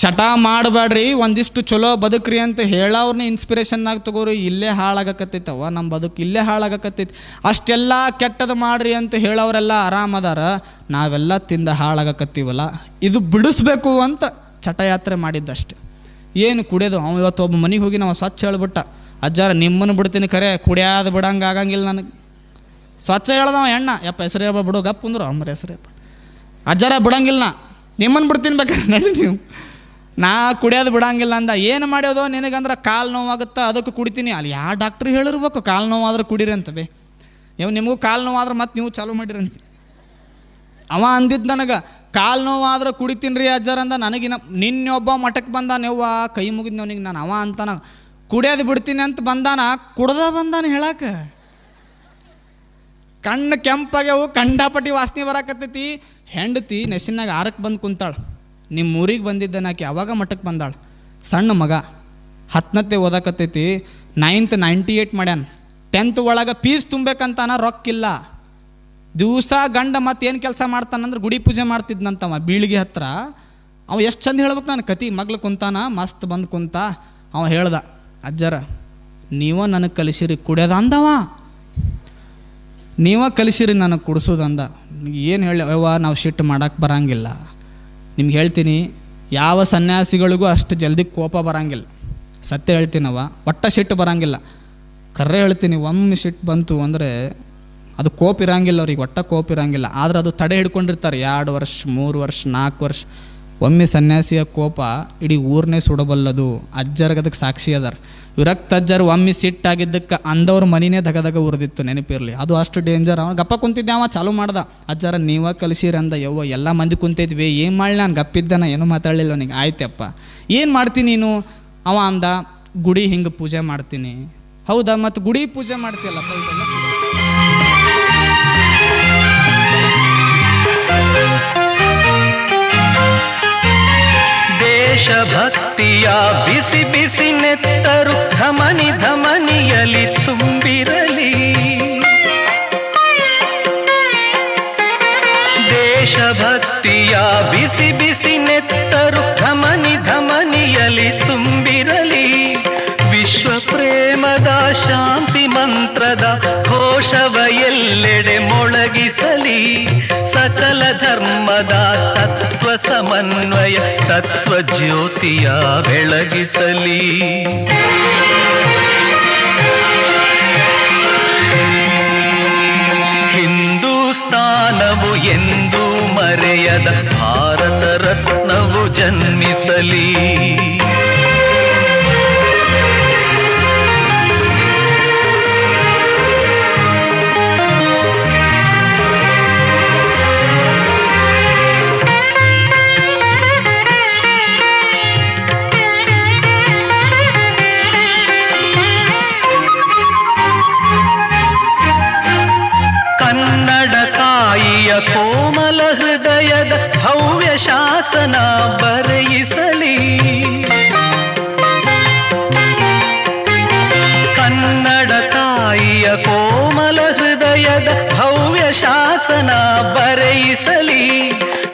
ಚಟ ಮಾಡಬೇಡ್ರಿ, ಒಂದಿಷ್ಟು ಚಲೋ ಬದುಕ್ರಿ ಅಂತ ಹೇಳೋವ್ರನ್ನ ಇನ್ಸ್ಪಿರೇಷನ್ನಾಗಿ ತಗೋರಿ. ಇಲ್ಲೇ ಹಾಳಾಗಕತ್ತೈತವ ನಮ್ಮ ಬದುಕು, ಇಲ್ಲೇ ಹಾಳಾಗಕತ್ತೈತಿ. ಅಷ್ಟೆಲ್ಲ ಕೆಟ್ಟದು ಮಾಡ್ರಿ ಅಂತ ಹೇಳೋರೆಲ್ಲ ಆರಾಮದಾರ, ನಾವೆಲ್ಲ ತಿಂದ ಹಾಳಾಗಕತ್ತೀವಲ್ಲ. ಇದು ಬಿಡಿಸ್ಬೇಕು ಅಂತ ಚಟಯಾತ್ರೆ ಮಾಡಿದ್ದಷ್ಟೆ. ಏನು ಕುಡಿಯೋದು? ಅವ್ನು ಇವತ್ತು ಒಬ್ಬ ಮನೆಗೆ ಹೋಗಿ ನಾವು ಸ್ವಚ್ಛ ಹೇಳ್ಬಿಟ್ಟ, ಅಜ್ಜಾರ ನಿಮ್ಮನ್ನು ಬಿಡ್ತೀನಿ ಖರೆ, ಕುಡಿಯೋದು ಬಿಡಂಗೆ ಆಗಂಗಿಲ್ಲ ನನಗೆ. ಸ್ವಚ್ಛ ಹೇಳ್ದವ ಎಣ್ಣ, ಯಪ್ಪ ಹೆಸರು ಹಬ್ಬ ಬಿಡು, ಗಪ್ಪ ಅಂದ್ರು ಅಮ್ಮರ ಹೆಸರು ಹಬ್ಬ. ಅಜ್ಜಾರ ಬಿಡಂಗಿಲ್ಲ, ನಿಮ್ಮನ್ನು ಬಿಡ್ತೀನಿ ಬೇಕಾದ್ರೆ ನಡಿ ನೀವು, ನಾ ಕುಡಿಯೋದು ಬಿಡಂಗಿಲ್ಲ ಅಂದ. ಏನು ಮಾಡ್ಯೋದು ನಿನಗಂದ್ರೆ ಕಾಲು ನೋವಾಗುತ್ತೆ ಅದಕ್ಕೆ ಕುಡಿತೀನಿ. ಅಲ್ಲಿ ಯಾವ ಡಾಕ್ಟ್ರ್ ಹೇಳಿರ್ಬೇಕು ಕಾಲು ನೋವಾದ್ರೆ ಕುಡೀರಿ ಅಂತ ಬೇ. ನಿಮಗೂ ಕಾಲು ನೋವಾದ್ರೆ ಮತ್ತೆ ನೀವು ಚಾಲೂ ಮಾಡಿರಂತ. ಅವ ಅಂದಿದ್ದು ನನಗೆ, ಕಾಲು ನೋವಾದ್ರೆ ಕುಡಿತೀನಿ ರೀ ಅಜ್ಜಾರ ಅಂದ. ನನಗಿನ ನಿನ್ನೊಬ್ಬ ಮಠಕ್ಕೆ ಬಂದಾನ, ಯವ್ವ ಕೈ ಮುಗಿದ್ನವನಿಗೆ ನಾನು. ಅವ ಅಂತಾನ ಕುಡಿಯೋದು ಬಿಡ್ತೀನಿ ಅಂತ ಬಂದಾನ, ಕುಡ್ದ ಬಂದಾನ ಹೇಳಾಕ. ಕಣ್ಣು ಕೆಂಪಾಗ್ಯವು, ಕಂಡಾಪಟ್ಟಿ ವಾಸನೆ ಬರಾಕತ್ತೈತಿ. ಹೆಂಡತಿ ನೆಸಿನಾಗ 6ಕ್ಕೆ ಬಂದು ಕುಂತಾಳ. ನಿಮ್ಮ ಊರಿಗೆ ಬಂದಿದ್ದನಾಕಿ ಅವಾಗ ಮಠಕ್ಕೆ ಬಂದಾಳ. ಸಣ್ಣ ಮಗ 10ನೇ ಓದಾಕತ್ತೈತಿ, 9th 98 ಮಾಡ್ಯಾನ. 10th ಒಳಗೆ ಫೀಸ್ ತುಂಬಬೇಕಂತಾನ, ರೊಕ್ಕಿಲ್ಲ. ದಿವಸ ಗಂಡ ಮತ್ತೆ ಏನು ಕೆಲಸ ಮಾಡ್ತಾನಂದ್ರೆ ಗುಡಿ ಪೂಜೆ ಮಾಡ್ತಿದ್ನಂತವ ಬೀಳಿಗೆ ಹತ್ರ. ಅವ ಎಷ್ಟು ಚಂದ ಹೇಳ್ಬೇಕು ನಾನು ಕತಿ. ಮಗ್ಳು ಕುಂತಾನ, ಮಸ್ತ್ ಬಂದು ಕುಂತ. ಅವ ಹೇಳ್ದ, ಅಜ್ಜರ ನೀವ ನನಗೆ ಕಲಿಸಿರಿ ಕುಡಿಯೋದ ಅಂದವ, ನೀವ ಕಲಿಸಿರಿ ನನಗೆ ಕುಡಿಸೋದಂದ. ಏನು ಹೇಳವ್ವ, ನಾವು ಶಿಟ್ಟು ಮಾಡೋಕ್ಕೆ ಬರಂಗಿಲ್ಲ. ನಿಮ್ಗೆ ಹೇಳ್ತೀನಿ, ಯಾವ ಸನ್ಯಾಸಿಗಳಿಗೂ ಅಷ್ಟು ಜಲ್ದಿ ಕೋಪ ಬರಂಗಿಲ್ಲ. ಸತ್ಯ ಹೇಳ್ತೀನವ, ಒಟ್ಟ ಸಿಟ್ಟು ಬರಂಗಿಲ್ಲ. ಕರ್ರೆ ಹೇಳ್ತೀನಿ, ಒಮ್ಮೆ ಸಿಟ್ಟು ಬಂತು ಅಂದರೆ ಅದು ಕೋಪ ಇರಂಗಿಲ್ಲ ಅವ್ರಿಗೆ, ಒಟ್ಟ ಕೋಪ ಇರಂಗಿಲ್ಲ. ಆದ್ರೆ ಅದು ತಡೆ ಹಿಡ್ಕೊಂಡಿರ್ತಾರೆ 2 ವರ್ಷ 3 ವರ್ಷ 4 ವರ್ಷ. ಒಮ್ಮೆ ಸನ್ಯಾಸಿಯ ಕೋಪ ಇಡೀ ಊರನ್ನೇ ಸುಡಬಲ್ಲದು. ಅಜ್ಜರ್ಗೆ ಅದಕ್ಕೆ ಸಾಕ್ಷಿ ಅದಾರ. ವಿರಕ್ತ ಅಜ್ಜರು ಒಮ್ಮೆ ಸಿಟ್ಟಾಗಿದ್ದಕ್ಕೆ ಅಂದವ್ರ ಮನಿನೇ ದಗದಗ ಉರಿದಿತ್ತು, ನೆನಪಿರಲಿ. ಅದು ಅಷ್ಟು ಡೇಂಜರ್. ಅವ ಗಪ್ಪ ಕುಂತಿದ್ದೆ, ಅವ ಚಾಲೂ ಮಾಡ್ದ, ಅಜ್ಜಾರ ನೀವ ಕಲಿಸಿರಿ ಅಂದ. ಯವ್ವ ಎಲ್ಲ ಮಂದಿ ಕುಂತಿದ್ವಿ, ಏನು ಮಾಡಲಿ, ನಾನು ಗಪ್ಪಿದ್ದಾನ, ಏನೂ ಮಾತಾಡಲಿಲ್ಲ ಅವನಿಗೆ. ಆಯ್ತಪ್ಪ ಏನು ಮಾಡ್ತೀನಿ ನೀನು? ಅವ ಅಂದ, ಗುಡಿ ಹಿಂಗೆ ಪೂಜೆ ಮಾಡ್ತೀನಿ. ಹೌದಾ, ಮತ್ತು ಗುಡಿ ಪೂಜೆ ಮಾಡ್ತೀಯಲ್ಲಪ್ಪ, ಇದೆಲ್ಲ ದೇಶಭಕ್ತಿಯ ಬಿಸಿ ಬಿಸಿ ನೆತ್ತರು ಧಮನಿ ಧಮನಿಯಲಿ ತುಂಬಿರಲಿ. ದೇಶಭಕ್ತಿಯ ಬಿಸಿ ಬಿಸಿ ನೆತ್ತರು ಧಮನಿ ಧಮನಿಯಲಿ ತುಂಬಿರಲಿ. ವಿಶ್ವ ಪ್ರೇಮದ ಶಾಂತಿ ಮಂತ್ರದ ಘೋಷವ ಎಲ್ಲೆಡೆ ಮೊಳಗಿಸಲಿ. ಸಕಲ ಧರ್ಮದ ತತ್ವ ಸಮನ್ವಯ ತತ್ವ ಜ್ಯೋತಿಯ ಬೆಳಗಿಸಲಿ. ಹಿಂದೂಸ್ತಾನವು ಎಂದೂ ಮರೆಯದ ಭಾರತ ರತ್ನವು ಜನ್ಮಿಸಲಿ. ಶಾಸನ ಬರೆಯಿಸಲಿ. ಕನ್ನಡ ತಾಯಿಯ ಕೋಮಲ ಹೃದಯದ ಭವ್ಯ ಶಾಸನ ಬರೆಯಿಸಲಿ.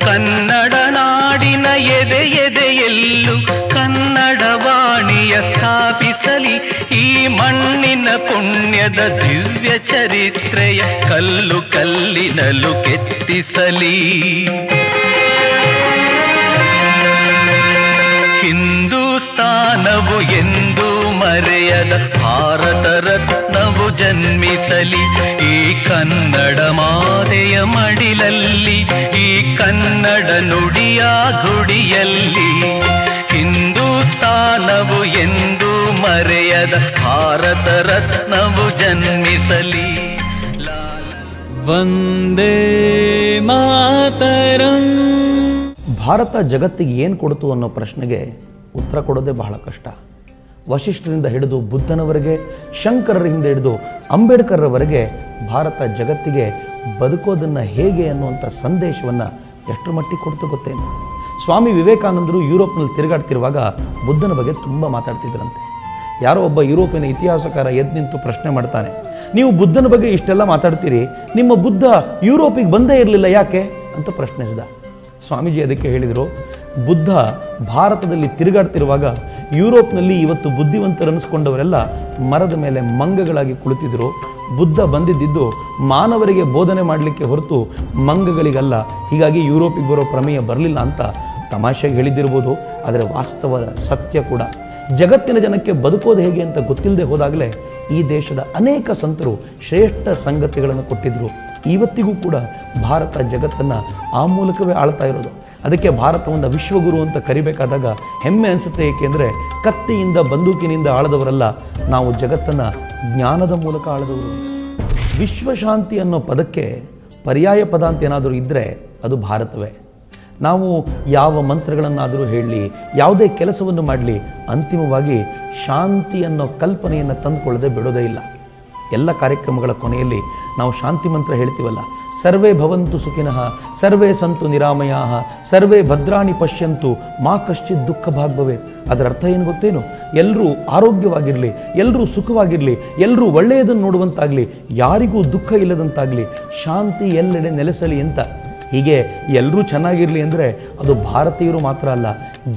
ಕನ್ನಡ ನಾಡಿನ ಎದೆ ಎದೆಯಲ್ಲೂ ಕನ್ನಡ ವಾಣಿಯ ಸ್ಥಾಪಿಸಲಿ. ಈ ಮಣ್ಣಿನ ಪುಣ್ಯದ ದಿವ್ಯ ಚರಿತ್ರೆಯ ಕಲ್ಲು ಕಲ್ಲಿನಲ್ಲೂ ಕೆತ್ತಿಸಲಿ. ಹಿಂದೂಸ್ತಾನವು ಎಂದೂ ಮರೆಯದ ಭಾರತ ರತ್ನವು ಜನ್ಮಿಸಲಿ. ಈ ಕನ್ನಡ ಮಾತೆಯ ಮಡಿಲಲ್ಲಿ, ಈ ಕನ್ನಡ ನುಡಿಯ ಗುಡಿಯಲ್ಲಿ. ಹಿಂದೂಸ್ತಾನವು ಎಂದೂ ಮರೆಯದ ಭಾರತ ರತ್ನವು ಜನ್ಮಿಸಲಿ. ವಂದೇ ಮಾತರಂ. ಭಾರತ ಜಗತ್ತಿಗೆ ಏನು ಕೊಡ್ತು ಅನ್ನೋ ಪ್ರಶ್ನೆಗೆ ಉತ್ತರ ಕೊಡೋದೇ ಬಹಳ ಕಷ್ಟ. ವಶಿಷ್ಠರಿಂದ ಹಿಡಿದು ಬುದ್ಧನವರೆಗೆ, ಶಂಕರರಿಂದ ಹಿಡಿದು ಅಂಬೇಡ್ಕರ್ರವರೆಗೆ ಭಾರತ ಜಗತ್ತಿಗೆ ಬದುಕೋದನ್ನು ಹೇಗೆ ಅನ್ನುವಂಥ ಸಂದೇಶವನ್ನು ಎಷ್ಟರ ಮಟ್ಟಿಗೆ ಕೊಡ್ತು ಗೊತ್ತೇನು. ಸ್ವಾಮಿ ವಿವೇಕಾನಂದರು ಯುರೋಪ್ನಲ್ಲಿ ತಿರುಗಾಡ್ತಿರುವಾಗ ಬುದ್ಧನ ಬಗ್ಗೆ ತುಂಬ ಮಾತಾಡ್ತಿದ್ರಂತೆ. ಯಾರೋ ಒಬ್ಬ ಯುರೋಪಿನ ಇತಿಹಾಸಕಾರ ಎದ್ದು ನಿಂತು ಪ್ರಶ್ನೆ ಮಾಡ್ತಾನೆ, ನೀವು ಬುದ್ಧನ ಬಗ್ಗೆ ಇಷ್ಟೆಲ್ಲ ಮಾತಾಡ್ತೀರಿ, ನಿಮ್ಮ ಬುದ್ಧ ಯುರೋಪಿಗೆ ಬಂದೇ ಇರಲಿಲ್ಲ ಯಾಕೆ ಅಂತ ಪ್ರಶ್ನಿಸಿದ. ಸ್ವಾಮೀಜಿ ಅದಕ್ಕೆ ಹೇಳಿದರು, ಬುದ್ಧ ಭಾರತದಲ್ಲಿ ತಿರುಗಾಡ್ತಿರುವಾಗ ಯುರೋಪ್ನಲ್ಲಿ ಇವತ್ತು ಬುದ್ಧಿವಂತರನ್ನಿಸ್ಕೊಂಡವರೆಲ್ಲ ಮರದ ಮೇಲೆ ಮಂಗಗಳಾಗಿ ಕುಳಿತಿದ್ರು. ಬುದ್ಧ ಬಂದಿದ್ದು ಮಾನವರಿಗೆ ಬೋಧನೆ ಮಾಡಲಿಕ್ಕೆ ಹೊರತು ಮಂಗಗಳಿಗಲ್ಲ. ಹೀಗಾಗಿ ಯುರೋಪಿಗೆ ಬರೋ ಪ್ರಮೇಯ ಬರಲಿಲ್ಲ ಅಂತ ತಮಾಷೆಗೆ ಹೇಳಿದ್ದಿರ್ಬೋದು, ಆದರೆ ವಾಸ್ತವದ ಸತ್ಯ ಕೂಡ. ಜಗತ್ತಿನ ಜನಕ್ಕೆ ಬದುಕೋದು ಹೇಗೆ ಅಂತ ಗೊತ್ತಿಲ್ಲದೆ ಹೋದಾಗಲೇ ಈ ದೇಶದ ಅನೇಕ ಸಂತರು ಶ್ರೇಷ್ಠ ಸಂಗತಿಗಳನ್ನು ಕೊಟ್ಟಿದ್ದರು. ಇವತ್ತಿಗೂ ಕೂಡ ಭಾರತ ಜಗತ್ತನ್ನು ಆ ಮೂಲಕವೇ ಆಳ್ತಾ ಇರೋದು. ಅದಕ್ಕೆ ಭಾರತವನ್ನು ವಿಶ್ವಗುರು ಅಂತ ಕರಿಬೇಕಾದಾಗ ಹೆಮ್ಮೆ ಅನಿಸುತ್ತೆ. ಏಕೆಂದರೆ ಕತ್ತಿಯಿಂದ ಬಂದೂಕಿನಿಂದ ಆಳದವರಲ್ಲ, ನಾವು ಜಗತ್ತನ್ನು ಜ್ಞಾನದ ಮೂಲಕ ಆಳದವರು. ವಿಶ್ವಶಾಂತಿ ಅನ್ನೋ ಪದಕ್ಕೆ ಪರ್ಯಾಯ ಪದ ಅಂತ ಏನಾದರೂ ಇದ್ದರೆ ಅದು ಭಾರತವೇ. ನಾವು ಯಾವ ಮಂತ್ರಗಳನ್ನಾದರೂ ಹೇಳಲಿ, ಯಾವುದೇ ಕೆಲಸವನ್ನು ಮಾಡಲಿ, ಅಂತಿಮವಾಗಿ ಶಾಂತಿ ಅನ್ನೋ ಕಲ್ಪನೆಯನ್ನು ತಂದುಕೊಳ್ಳದೆ ಬಿಡೋದೇ ಇಲ್ಲ. ಎಲ್ಲ ಕಾರ್ಯಕ್ರಮಗಳ ಕೊನೆಯಲ್ಲಿ ನಾವು ಶಾಂತಿ ಮಂತ್ರ ಹೇಳ್ತೀವಲ್ಲ, ಸರ್ವೇ ಭವಂತು ಸುಖಿನಃ, ಸರ್ವೇ ಸಂತು ನಿರಾಮಯಾಃ, ಸರ್ವೇ ಭದ್ರಾಣಿ ಪಶ್ಯಂತು, ಮಾ ಕಶ್ಚಿತ್ ದುಃಖ ಭಾಗ್ ಭವೇತ್. ಅದರ ಅರ್ಥ ಏನು ಗೊತ್ತೇನು? ಎಲ್ಲರೂ ಆರೋಗ್ಯವಾಗಿರಲಿ, ಎಲ್ಲರೂ ಸುಖವಾಗಿರಲಿ, ಎಲ್ಲರೂ ಒಳ್ಳೆಯದನ್ನು ನೋಡುವಂತಾಗಲಿ, ಯಾರಿಗೂ ದುಃಖ ಇಲ್ಲದಂತಾಗಲಿ, ಶಾಂತಿ ಎಲ್ಲೆಡೆ ನೆಲೆಸಲಿ ಅಂತ. ಹೀಗೆ ಎಲ್ಲರೂ ಚೆನ್ನಾಗಿರಲಿ ಅಂದರೆ ಅದು ಭಾರತೀಯರು ಮಾತ್ರ ಅಲ್ಲ,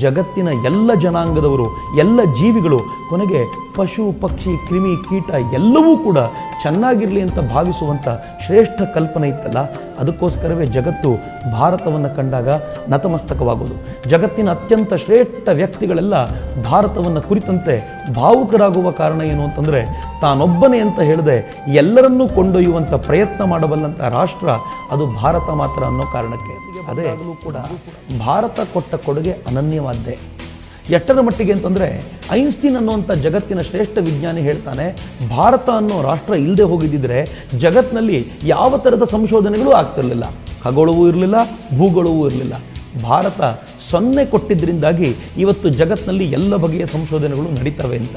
ಜಗತ್ತಿನ ಎಲ್ಲ ಜನಾಂಗದವರು, ಎಲ್ಲ ಜೀವಿಗಳು, ಕೊನೆಗೆ ಪಶು ಪಕ್ಷಿ ಕ್ರಿಮಿ ಕೀಟ ಎಲ್ಲವೂ ಕೂಡ ಚೆನ್ನಾಗಿರಲಿ ಅಂತ ಭಾವಿಸುವಂಥ ಶ್ರೇಷ್ಠ ಕಲ್ಪನೆ ಇತ್ತಲ್ಲ. ಅದಕ್ಕೋಸ್ಕರವೇ ಜಗತ್ತು ಭಾರತವನ್ನು ಕಂಡಾಗ ನತಮಸ್ತಕವಾಗೋದು. ಜಗತ್ತಿನ ಅತ್ಯಂತ ಶ್ರೇಷ್ಠ ವ್ಯಕ್ತಿಗಳೆಲ್ಲ ಭಾರತವನ್ನು ಕುರಿತಂತೆ ಭಾವುಕರಾಗುವ ಕಾರಣ ಏನು ಅಂತಂದರೆ, ತಾನೊಬ್ಬನೇ ಅಂತ ಹೇಳದೆ ಎಲ್ಲರನ್ನೂ ಕೊಂಡೊಯ್ಯುವಂಥ ಪ್ರಯತ್ನ ಮಾಡಬಲ್ಲಂಥ ರಾಷ್ಟ್ರ ಅದು ಭಾರತ ಮಾತ್ರ ಅನ್ನೋ ಕಾರಣಕ್ಕೆ. ಅದೇ ಕೂಡ ಭಾರತ ಕೊಟ್ಟ ಕೊಡುಗೆ ಅನನ್ಯವಾದ್ದೇ. ಎಷ್ಟರ ಮಟ್ಟಿಗೆ ಅಂತಂದರೆ, ಐನ್ಸ್ಟೀನ್ ಅನ್ನುವಂಥ ಜಗತ್ತಿನ ಶ್ರೇಷ್ಠ ವಿಜ್ಞಾನಿ ಹೇಳ್ತಾನೆ, ಭಾರತ ಅನ್ನೋ ರಾಷ್ಟ್ರ ಇಲ್ಲದೆ ಹೋಗಿದ್ದಿದ್ರೆ ಜಗತ್ತಿನಲ್ಲಿ ಯಾವ ಥರದ ಸಂಶೋಧನೆಗಳು ಆಗ್ತಿರಲಿಲ್ಲ. ಖಗೋಳವೂ ಇರಲಿಲ್ಲ, ಭೂಗೋಳವೂ ಇರಲಿಲ್ಲ. ಭಾರತ 0 ಕೊಟ್ಟಿದ್ದರಿಂದಾಗಿ ಇವತ್ತು ಜಗತ್ತಿನಲ್ಲಿ ಎಲ್ಲ ಬಗೆಯ ಸಂಶೋಧನೆಗಳು ನಡೀತವೆ ಅಂತ.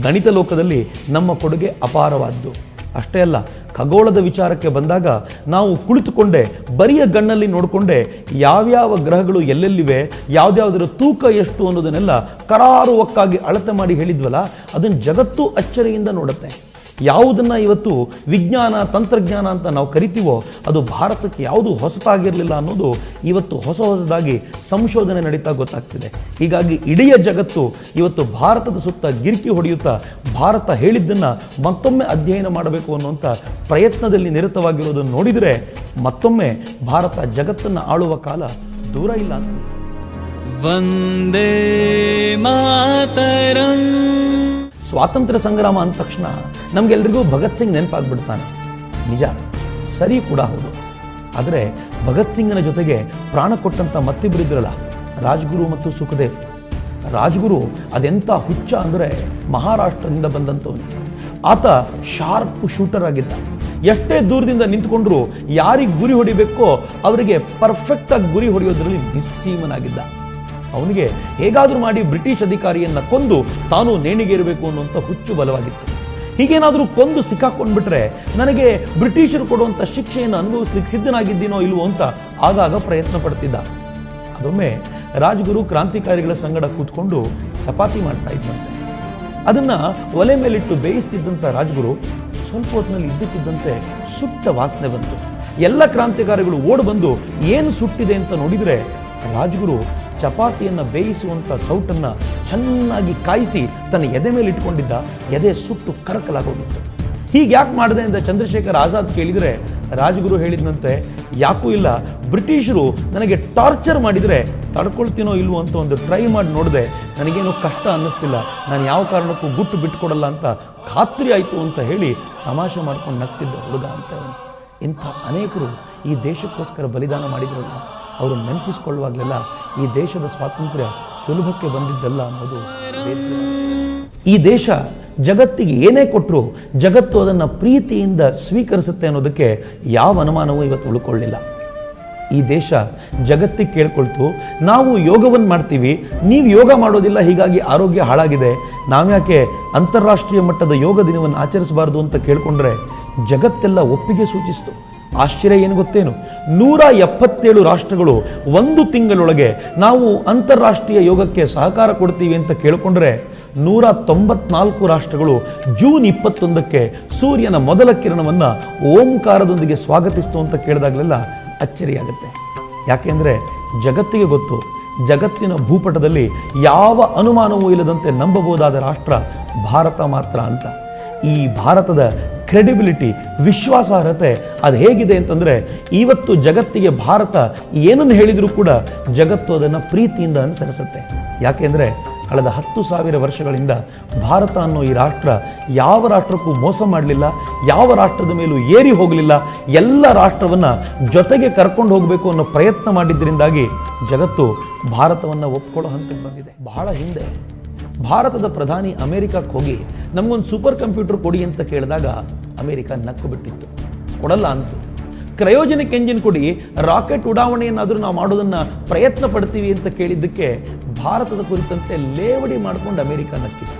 ಗಣಿತ ಲೋಕದಲ್ಲಿ ನಮ್ಮ ಕೊಡುಗೆ ಅಪಾರವಾದ್ದು. ಅಷ್ಟೇ ಅಲ್ಲ, ಖಗೋಳದ ವಿಚಾರಕ್ಕೆ ಬಂದಾಗ ನಾವು ಕುಳಿತುಕೊಂಡೆ ಬರಿಯ ಗಣ್ಣಲ್ಲಿ ನೋಡಿಕೊಂಡೆ ಯಾವ್ಯಾವ ಗ್ರಹಗಳು ಎಲ್ಲೆಲ್ಲಿವೆ, ಯಾವುದ್ಯಾವುದರ ತೂಕ ಎಷ್ಟು ಅನ್ನೋದನ್ನೆಲ್ಲ ಕರಾರುವಕ್ಕಾಗಿ ಅಳತೆ ಮಾಡಿ ಹೇಳಿದ್ವಲ್ಲ, ಅದನ್ನು ಜಗತ್ತು ಅಚ್ಚರಿಯಿಂದ ನೋಡುತ್ತೆ. ಯಾವುದನ್ನು ಇವತ್ತು ವಿಜ್ಞಾನ ತಂತ್ರಜ್ಞಾನ ಅಂತ ನಾವು ಕರಿತೀವೋ ಅದು ಭಾರತಕ್ಕೆ ಯಾವುದು ಹೊಸತಾಗಿರಲಿಲ್ಲ ಅನ್ನೋದು ಇವತ್ತು ಹೊಸದಾಗಿ ಸಂಶೋಧನೆ ನಡೀತಾ ಗೊತ್ತಾಗ್ತಿದೆ. ಹೀಗಾಗಿ ಇಡೀ ಜಗತ್ತು ಇವತ್ತು ಭಾರತದ ಸುತ್ತ ಗಿರ್ಕಿ ಹೊಡೆಯುತ್ತಾ ಭಾರತ ಹೇಳಿದ್ದನ್ನು ಮತ್ತೊಮ್ಮೆ ಅಧ್ಯಯನ ಮಾಡಬೇಕು ಅನ್ನುವಂಥ ಪ್ರಯತ್ನದಲ್ಲಿ ನಿರತವಾಗಿರೋದನ್ನು ನೋಡಿದರೆ ಮತ್ತೊಮ್ಮೆ ಭಾರತ ಜಗತ್ತನ್ನು ಆಳುವ ಕಾಲ ದೂರ ಇಲ್ಲ ಅಂತ. ವಂದೇ ಮಾತರಂ. ಸ್ವಾತಂತ್ರ್ಯ ಸಂಗ್ರಾಮ ಅಂದ ತಕ್ಷಣ ನಮಗೆಲ್ರಿಗೂ ಭಗತ್ ಸಿಂಗ್ ನೆನಪಾಗ್ಬಿಡ್ತಾನೆ. ನಿಜ, ಸರಿ ಕೂಡ ಹೌದು. ಆದರೆ ಭಗತ್ ಸಿಂಗನ ಜೊತೆಗೆ ಪ್ರಾಣ ಕೊಟ್ಟಂಥ ಮತ್ತಿಬ್ಬರಿದ್ರಲ್ಲ, ರಾಜ್ಗುರು ಮತ್ತು ಸುಖದೇವ್. ರಾಜ್ಗುರು ಅದೆಂಥ ಹುಚ್ಚ ಅಂದರೆ ಮಹಾರಾಷ್ಟ್ರದಿಂದ ಬಂದಂಥವನು. ಆತ ಶಾರ್ಪ್ ಶೂಟರ್ ಆಗಿದ್ದ. ಎಷ್ಟೇ ದೂರದಿಂದ ನಿಂತ್ಕೊಂಡ್ರು ಯಾರಿಗೆ ಗುರಿ ಹೊಡಿಬೇಕೋ ಅವರಿಗೆ ಪರ್ಫೆಕ್ಟಾಗಿ ಗುರಿ ಹೊಡೆಯೋದ್ರಲ್ಲಿ ನಿಸ್ಸೀಮನಾಗಿದ್ದ. ಅವನಿಗೆ ಹೇಗಾದರೂ ಮಾಡಿ ಬ್ರಿಟಿಷ್ ಅಧಿಕಾರಿಯನ್ನು ಕೊಂದು ತಾನು ನೇಣಿಗೇರಬೇಕು ಅನ್ನುವಂಥ ಹುಚ್ಚು ಬಲವಾಗಿತ್ತು. ಹೀಗೇನಾದರೂ ಕೊಂದು ಸಿಕ್ಕಾಕೊಂಡ್ಬಿಟ್ರೆ ನನಗೆ ಬ್ರಿಟಿಷರು ಕೊಡುವಂಥ ಶಿಕ್ಷೆಯನ್ನು ಅನುಭವಿಸ್ಲಿಕ್ಕೆ ಸಿದ್ಧನಾಗಿದ್ದೀನೋ ಇಲ್ವೋ ಅಂತ ಆಗಾಗ ಪ್ರಯತ್ನ ಪಡ್ತಿದ್ದ. ಅದೊಮ್ಮೆ ರಾಜಗುರು ಕ್ರಾಂತಿಕಾರಿಗಳ ಸಂಗಡ ಕೂತ್ಕೊಂಡು ಚಪಾತಿ ಮಾಡ್ತಾ ಇದ್ದಂತೆ. ಅದನ್ನ ಒಲೆ ಮೇಲಿಟ್ಟು ಬೇಯಿಸ್ತಿದ್ದಂಥ ರಾಜಗುರು ಸ್ವಲ್ಪ ಹೊತ್ತಿನಲ್ಲಿ ಇದ್ದಕ್ಕಿದ್ದಂತೆ ಸುಟ್ಟ ವಾಸನೆ ಬಂತು. ಎಲ್ಲ ಕ್ರಾಂತಿಕಾರಿಗಳು ಓಡ್ ಬಂದು ಏನು ಸುಟ್ಟಿದೆ ಅಂತ ನೋಡಿದರೆ ರಾಜಗುರು ಚಪಾತಿಯನ್ನು ಬೇಯಿಸುವಂಥ ಸೌಟನ್ನ ಚೆನ್ನಾಗಿ ಕಾಯಿಸಿ ತನ್ನ ಎದೆ ಮೇಲೆ ಇಟ್ಕೊಂಡಿದ್ದ. ಎದೆ ಸುಟ್ಟು ಕರಕಲಾಗೋಗಿತ್ತು. ಹೀಗೆ ಯಾಕೆ ಮಾಡಿದೆ ಅಂತ ಚಂದ್ರಶೇಖರ್ ಆಜಾದ್ ಕೇಳಿದರೆ ರಾಜಗುರು ಹೇಳಿದಂತೆ, ಯಾಕೂ ಇಲ್ಲ, ಬ್ರಿಟಿಷರು ನನಗೆ ಟಾರ್ಚರ್ ಮಾಡಿದರೆ ತಡ್ಕೊಳ್ತೀನೋ ಇಲ್ವೋ ಅಂತ ಒಂದು ಟ್ರೈ ಮಾಡಿ ನೋಡಿದೆ, ನನಗೇನು ಕಷ್ಟ ಅನ್ನಿಸ್ತಿಲ್ಲ, ನಾನು ಯಾವ ಕಾರಣಕ್ಕೂ ಗುಟ್ಟು ಬಿಟ್ಕೊಡಲ್ಲ ಅಂತ ಖಾತ್ರಿ ಆಯಿತು ಅಂತ ಹೇಳಿ ತಮಾಷೆ ಮಾಡ್ಕೊಂಡು ನಗ್ತಿದ್ದ ಹುಡುಗ ಅಂತ. ಇಂಥ ಅನೇಕರು ಈ ದೇಶಕ್ಕೋಸ್ಕರ ಬಲಿದಾನ ಮಾಡಿದ್ರಲ್ಲ, ಅವರು ನೆನಪಿಸ್ಕೊಳ್ಳುವಾಗಲೆಲ್ಲ ಈ ದೇಶದ ಸ್ವಾತಂತ್ರ್ಯ ಸುಲಭಕ್ಕೆ ಬಂದಿದ್ದಲ್ಲ ಅನ್ನೋದು. ಈ ದೇಶ ಜಗತ್ತಿಗೆ ಏನೇ ಕೊಟ್ಟರು ಜಗತ್ತು ಅದನ್ನು ಪ್ರೀತಿಯಿಂದ ಸ್ವೀಕರಿಸುತ್ತೆ ಅನ್ನೋದಕ್ಕೆ ಯಾವ ಅನುಮಾನವೂ ಇವತ್ತು ಉಳ್ಕೊಳ್ಳಿಲ್ಲ. ಈ ದೇಶ ಜಗತ್ತಿಗೆ ಕೇಳ್ಕೊಳ್ತು, ನಾವು ಯೋಗವನ್ನು ಮಾಡ್ತೀವಿ, ನೀವು ಯೋಗ ಮಾಡೋದಿಲ್ಲ, ಹೀಗಾಗಿ ಆರೋಗ್ಯ ಹಾಳಾಗಿದೆ, ನಾವ್ಯಾಕೆ ಅಂತಾರಾಷ್ಟ್ರೀಯ ಮಟ್ಟದ ಯೋಗ ದಿನವನ್ನು ಆಚರಿಸಬಾರ್ದು ಅಂತ ಕೇಳ್ಕೊಂಡ್ರೆ ಜಗತ್ತೆಲ್ಲ ಒಪ್ಪಿಗೆ ಸೂಚಿಸಿತು. ಆಶ್ಚರ್ಯ ಏನು ಗೊತ್ತೇನು, 177 ರಾಷ್ಟ್ರಗಳು ಒಂದು ತಿಂಗಳೊಳಗೆ ನಾವು ಅಂತಾರಾಷ್ಟ್ರೀಯ ಯೋಗಕ್ಕೆ ಸಹಕಾರ ಕೊಡ್ತೀವಿ ಅಂತ ಕೇಳಿಕೊಂಡ್ರೆ 194 ರಾಷ್ಟ್ರಗಳು ಜೂನ್ 21ಕ್ಕೆ ಸೂರ್ಯನ ಮೊದಲ ಕಿರಣವನ್ನು ಓಂಕಾರದೊಂದಿಗೆ ಸ್ವಾಗತಿಸ್ತು ಅಂತ ಕೇಳಿದಾಗಲೆಲ್ಲ ಅಚ್ಚರಿಯಾಗುತ್ತೆ. ಯಾಕೆಂದರೆ ಜಗತ್ತಿಗೆ ಗೊತ್ತು, ಜಗತ್ತಿನ ಭೂಪಟದಲ್ಲಿ ಯಾವ ಅನುಮಾನವೂ ಇಲ್ಲದಂತೆ ನಂಬಬಹುದಾದ ರಾಷ್ಟ್ರ ಭಾರತ ಮಾತ್ರ ಅಂತ. ಈ ಭಾರತದ ಕ್ರೆಡಿಬಿಲಿಟಿ, ವಿಶ್ವಾಸಾರ್ಹತೆ ಅದು ಹೇಗಿದೆ ಅಂತಂದರೆ, ಇವತ್ತು ಜಗತ್ತಿಗೆ ಭಾರತ ಏನನ್ನು ಹೇಳಿದರೂ ಕೂಡ ಜಗತ್ತು ಅದನ್ನು ಪ್ರೀತಿಯಿಂದ ಅನುಸರಿಸುತ್ತೆ. ಯಾಕೆಂದರೆ ಕಳೆದ 10,000 ವರ್ಷಗಳಿಂದ ಭಾರತ ಅನ್ನೋ ಈ ರಾಷ್ಟ್ರ ಯಾವ ರಾಷ್ಟ್ರಕ್ಕೂ ಮೋಸ ಮಾಡಲಿಲ್ಲ, ಯಾವ ರಾಷ್ಟ್ರದ ಮೇಲೂ ಏರಿ ಹೋಗಲಿಲ್ಲ, ಎಲ್ಲ ರಾಷ್ಟ್ರವನ್ನು ಜೊತೆಗೆ ಕರ್ಕೊಂಡು ಹೋಗಬೇಕು ಅನ್ನೋ ಪ್ರಯತ್ನ ಮಾಡಿದ್ದರಿಂದಾಗಿ ಜಗತ್ತು ಭಾರತವನ್ನು ಒಪ್ಕೊಳ್ಳೋ ಹಂತಕ್ಕೆ ಬಂದಿದೆ. ಬಹಳ ಹಿಂದೆ ಭಾರತದ ಪ್ರಧಾನಿ ಅಮೆರಿಕಕ್ಕೆ ಹೋಗಿ ನಮಗೊಂದು ಸೂಪರ್ ಕಂಪ್ಯೂಟರ್ ಕೊಡಿ ಅಂತ ಕೇಳಿದಾಗ ಅಮೆರಿಕ ನಕ್ಕು ಬಿಟ್ಟಿತ್ತು, ಕೊಡಲ್ಲ ಅಂತು. ಕ್ರಯೋಜನಿಕ್ ಎಂಜಿನ್ ಕೊಡಿ, ರಾಕೆಟ್ ಉಡಾವಣೆಯನ್ನಾದರೂ ನಾವು ಮಾಡೋದನ್ನು ಪ್ರಯತ್ನ ಪಡ್ತೀವಿ ಅಂತ ಕೇಳಿದ್ದಕ್ಕೆ ಭಾರತದ ಕುರಿತಂತೆ ಲೇವಡಿ ಮಾಡಿಕೊಂಡು ಅಮೆರಿಕ ನಕ್ಕಿತ್ತು.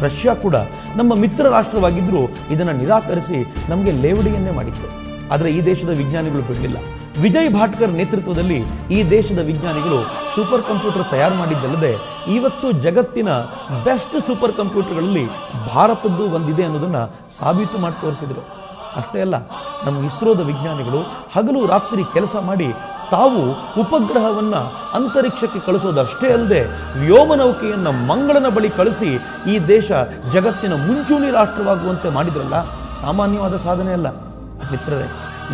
ರಷ್ಯಾ ಕೂಡ ನಮ್ಮ ಮಿತ್ರ ರಾಷ್ಟ್ರವಾಗಿದ್ದರೂ ಇದನ್ನು ನಿರಾಕರಿಸಿ ನಮಗೆ ಲೇವಡಿಯನ್ನೇ ಮಾಡಿತ್ತು. ಆದರೆ ಈ ದೇಶದ ವಿಜ್ಞಾನಿಗಳು ಬಿಡಲಿಲ್ಲ. ವಿಜಯ್ ಭಾಟ್ಕರ್ ನೇತೃತ್ವದಲ್ಲಿ ಈ ದೇಶದ ವಿಜ್ಞಾನಿಗಳು ಸೂಪರ್ ಕಂಪ್ಯೂಟರ್ ತಯಾರು ಮಾಡಿದ್ದಲ್ಲದೆ ಇವತ್ತು ಜಗತ್ತಿನ ಬೆಸ್ಟ್ ಸೂಪರ್ ಕಂಪ್ಯೂಟರ್ಗಳಲ್ಲಿ ಭಾರತದ್ದು ಒಂದಿದೆ ಅನ್ನೋದನ್ನು ಸಾಬೀತು ಮಾಡಿ ತೋರಿಸಿದರು. ಅಷ್ಟೇ ಅಲ್ಲ, ನಮ್ಮ ಇಸ್ರೋದ ವಿಜ್ಞಾನಿಗಳು ಹಗಲು ರಾತ್ರಿ ಕೆಲಸ ಮಾಡಿ ತಾವು ಉಪಗ್ರಹವನ್ನು ಅಂತರಿಕ್ಷಕ್ಕೆ ಕಳಿಸೋದಷ್ಟೇ ಅಲ್ಲದೆ ವ್ಯೋಮನೌಕೆಯನ್ನು ಮಂಗಳನ ಬಳಿ ಕಳಿಸಿ ಈ ದೇಶ ಜಗತ್ತಿನ ಮುಂಚೂಣಿ ರಾಷ್ಟ್ರವಾಗುವಂತೆ ಮಾಡಿದ್ರಲ್ಲ, ಸಾಮಾನ್ಯವಾದ ಸಾಧನೆ ಅಲ್ಲ ಮಿತ್ರರೇ.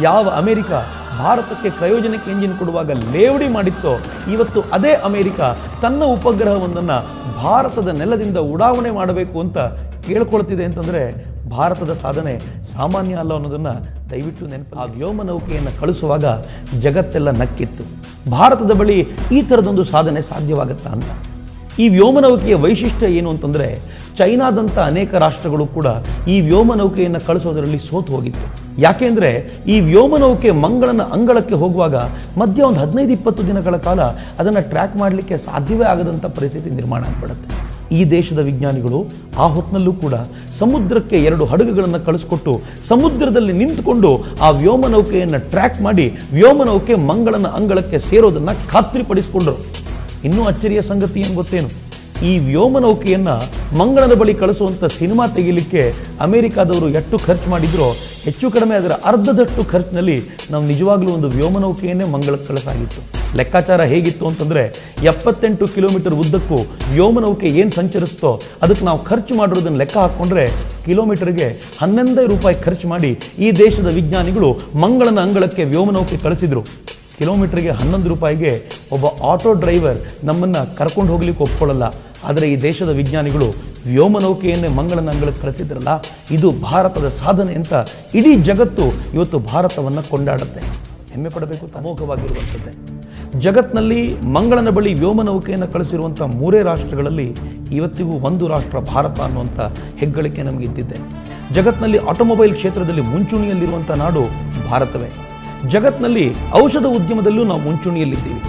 ಯಾವ ಅಮೆರಿಕ ಭಾರತಕ್ಕೆ ಕ್ರಯೋಜನಿಕ್ ಎಂಜಿನ್ ಕೊಡುವಾಗ ಲೇವಡಿ ಮಾಡಿತ್ತೋ, ಇವತ್ತು ಅದೇ ಅಮೆರಿಕ ತನ್ನ ಉಪಗ್ರಹವೊಂದನ್ನು ಭಾರತದ ನೆಲದಿಂದ ಉಡಾವಣೆ ಮಾಡಬೇಕು ಅಂತ ಕೇಳ್ಕೊಳ್ತಿದೆ ಅಂತಂದರೆ ಭಾರತದ ಸಾಧನೆ ಸಾಮಾನ್ಯ ಅಲ್ಲ ಅನ್ನೋದನ್ನು ದಯವಿಟ್ಟು ನೆನಪು. ಆ ವ್ಯೋಮ ನೌಕೆಯನ್ನು ಕಳಿಸುವಾಗ ಜಗತ್ತೆಲ್ಲ ನಕ್ಕಿತ್ತು. ಭಾರತದ ಬಳಿ ಈ ಥರದೊಂದು ಸಾಧನೆ ಸಾಧ್ಯವಾಗುತ್ತಾ ಅಂತ. ಈ ವ್ಯೋಮನೌಕೆಯ ವೈಶಿಷ್ಟ್ಯ ಏನು ಅಂತಂದರೆ, ಚೈನಾದಂಥ ಅನೇಕ ರಾಷ್ಟ್ರಗಳು ಕೂಡ ಈ ವ್ಯೋಮನೌಕೆಯನ್ನು ಕಳಿಸೋದರಲ್ಲಿ ಸೋತು ಹೋಗಿತ್ತು. ಯಾಕೆಂದರೆ ಈ ವ್ಯೋಮನೌಕೆ ಮಂಗಳನ ಅಂಗಳಕ್ಕೆ ಹೋಗುವಾಗ ಮಧ್ಯ ಒಂದು 15-20 ದಿನಗಳ ಕಾಲ ಅದನ್ನು ಟ್ರ್ಯಾಕ್ ಮಾಡಲಿಕ್ಕೆ ಸಾಧ್ಯವೇ ಆಗದಂಥ ಪರಿಸ್ಥಿತಿ ನಿರ್ಮಾಣ ಆಗ್ಬಿಡುತ್ತೆ. ಈ ದೇಶದ ವಿಜ್ಞಾನಿಗಳು ಆ ಹೊತ್ತಿನಲ್ಲೂ ಕೂಡ ಸಮುದ್ರಕ್ಕೆ 2 ಹಡಗುಗಳನ್ನು ಕಳಿಸ್ಕೊಟ್ಟು ಸಮುದ್ರದಲ್ಲಿ ನಿಂತುಕೊಂಡು ಆ ವ್ಯೋಮನೌಕೆಯನ್ನು ಟ್ರ್ಯಾಕ್ ಮಾಡಿ ವ್ಯೋಮನೌಕೆ ಮಂಗಳನ ಅಂಗಳಕ್ಕೆ ಸೇರೋದನ್ನು ಖಾತ್ರಿಪಡಿಸಿಕೊಂಡರು. ಇನ್ನೂ ಅಚ್ಚರಿಯ ಸಂಗತಿ ಏನು ಗೊತ್ತೇನು, ಈ ವ್ಯೋಮನೌಕೆಯನ್ನು ಮಂಗಳದ ಬಳಿ ಕಳಿಸುವಂಥ ಸಿನಿಮಾ ತೆಗಿಲಿಕ್ಕೆ ಅಮೆರಿಕಾದವರು ಎಷ್ಟು ಖರ್ಚು ಮಾಡಿದ್ರೋ ಹೆಚ್ಚು ಕಡಿಮೆ ಅದರ ಅರ್ಧದಷ್ಟು ಖರ್ಚಿನಲ್ಲಿ ನಾವು ನಿಜವಾಗ್ಲೂ ಒಂದು ವ್ಯೋಮನೌಕೆಯನ್ನೇ ಮಂಗಳಕ್ಕೆ ಕಳಿಸಾಗಿತ್ತು. ಲೆಕ್ಕಾಚಾರ ಹೇಗಿತ್ತು ಅಂತಂದರೆ 78 ಕಿಲೋಮೀಟರ್ ಉದ್ದಕ್ಕೂ ವ್ಯೋಮನೌಕೆ ಏನು ಸಂಚರಿಸ್ತೋ ಅದಕ್ಕೆ ನಾವು ಖರ್ಚು ಮಾಡಿರೋದನ್ನು ಲೆಕ್ಕ ಹಾಕ್ಕೊಂಡ್ರೆ ಕಿಲೋಮೀಟರ್ಗೆ 11 ರೂಪಾಯಿ ಖರ್ಚು ಮಾಡಿ ಈ ದೇಶದ ವಿಜ್ಞಾನಿಗಳು ಮಂಗಳನ ಅಂಗಳಕ್ಕೆ ವ್ಯೋಮನೌಕೆ ಕಳಿಸಿದರು. ಕಿಲೋಮೀಟರ್ಗೆ 11 ರೂಪಾಯಿಗೆ ಒಬ್ಬ ಆಟೋ ಡ್ರೈವರ್ ನಮ್ಮನ್ನು ಕರ್ಕೊಂಡು ಹೋಗ್ಲಿಕ್ಕೆ ಒಪ್ಕೊಳ್ಳಲ್ಲ. ಆದರೆ ಈ ದೇಶದ ವಿಜ್ಞಾನಿಗಳು ವ್ಯೋಮನೌಕೆಯನ್ನೇ ಮಂಗಳನ ಅಂಗಳಕ್ಕೆ ಕಳಿಸಿದ್ರಲ್ಲ, ಇದು ಭಾರತದ ಸಾಧನೆ ಅಂತ ಇಡೀ ಜಗತ್ತು ಇವತ್ತು ಭಾರತವನ್ನು ಕೊಂಡಾಡುತ್ತೆ. ಹೆಮ್ಮೆ ಪಡಬೇಕು, ಅಮೋಘವಾಗಿರುವಂಥದ್ದೇ. ಜಗತ್ತಿನಲ್ಲಿ ಮಂಗಳನ ಬಳಿ ವ್ಯೋಮನೌಕೆಯನ್ನು ಕಳಿಸಿರುವಂಥ 3 ರಾಷ್ಟ್ರಗಳಲ್ಲಿ ಇವತ್ತಿಗೂ ಒಂದು ರಾಷ್ಟ್ರ ಭಾರತ ಅನ್ನುವಂಥ ಹೆಗ್ಗಳಿಕೆ ನಮಗಿದ್ದಿದೆ. ಜಗತ್ತಿನಲ್ಲಿ ಆಟೋಮೊಬೈಲ್ ಕ್ಷೇತ್ರದಲ್ಲಿ ಮುಂಚೂಣಿಯಲ್ಲಿರುವಂಥ ನಾಡು ಭಾರತವೇ. ಜಗತ್ತಿನಲ್ಲಿ ಔಷಧ ಉದ್ಯಮದಲ್ಲೂ ನಾವು ಮುಂಚೂಣಿಯಲ್ಲಿದ್ದೀವಿ.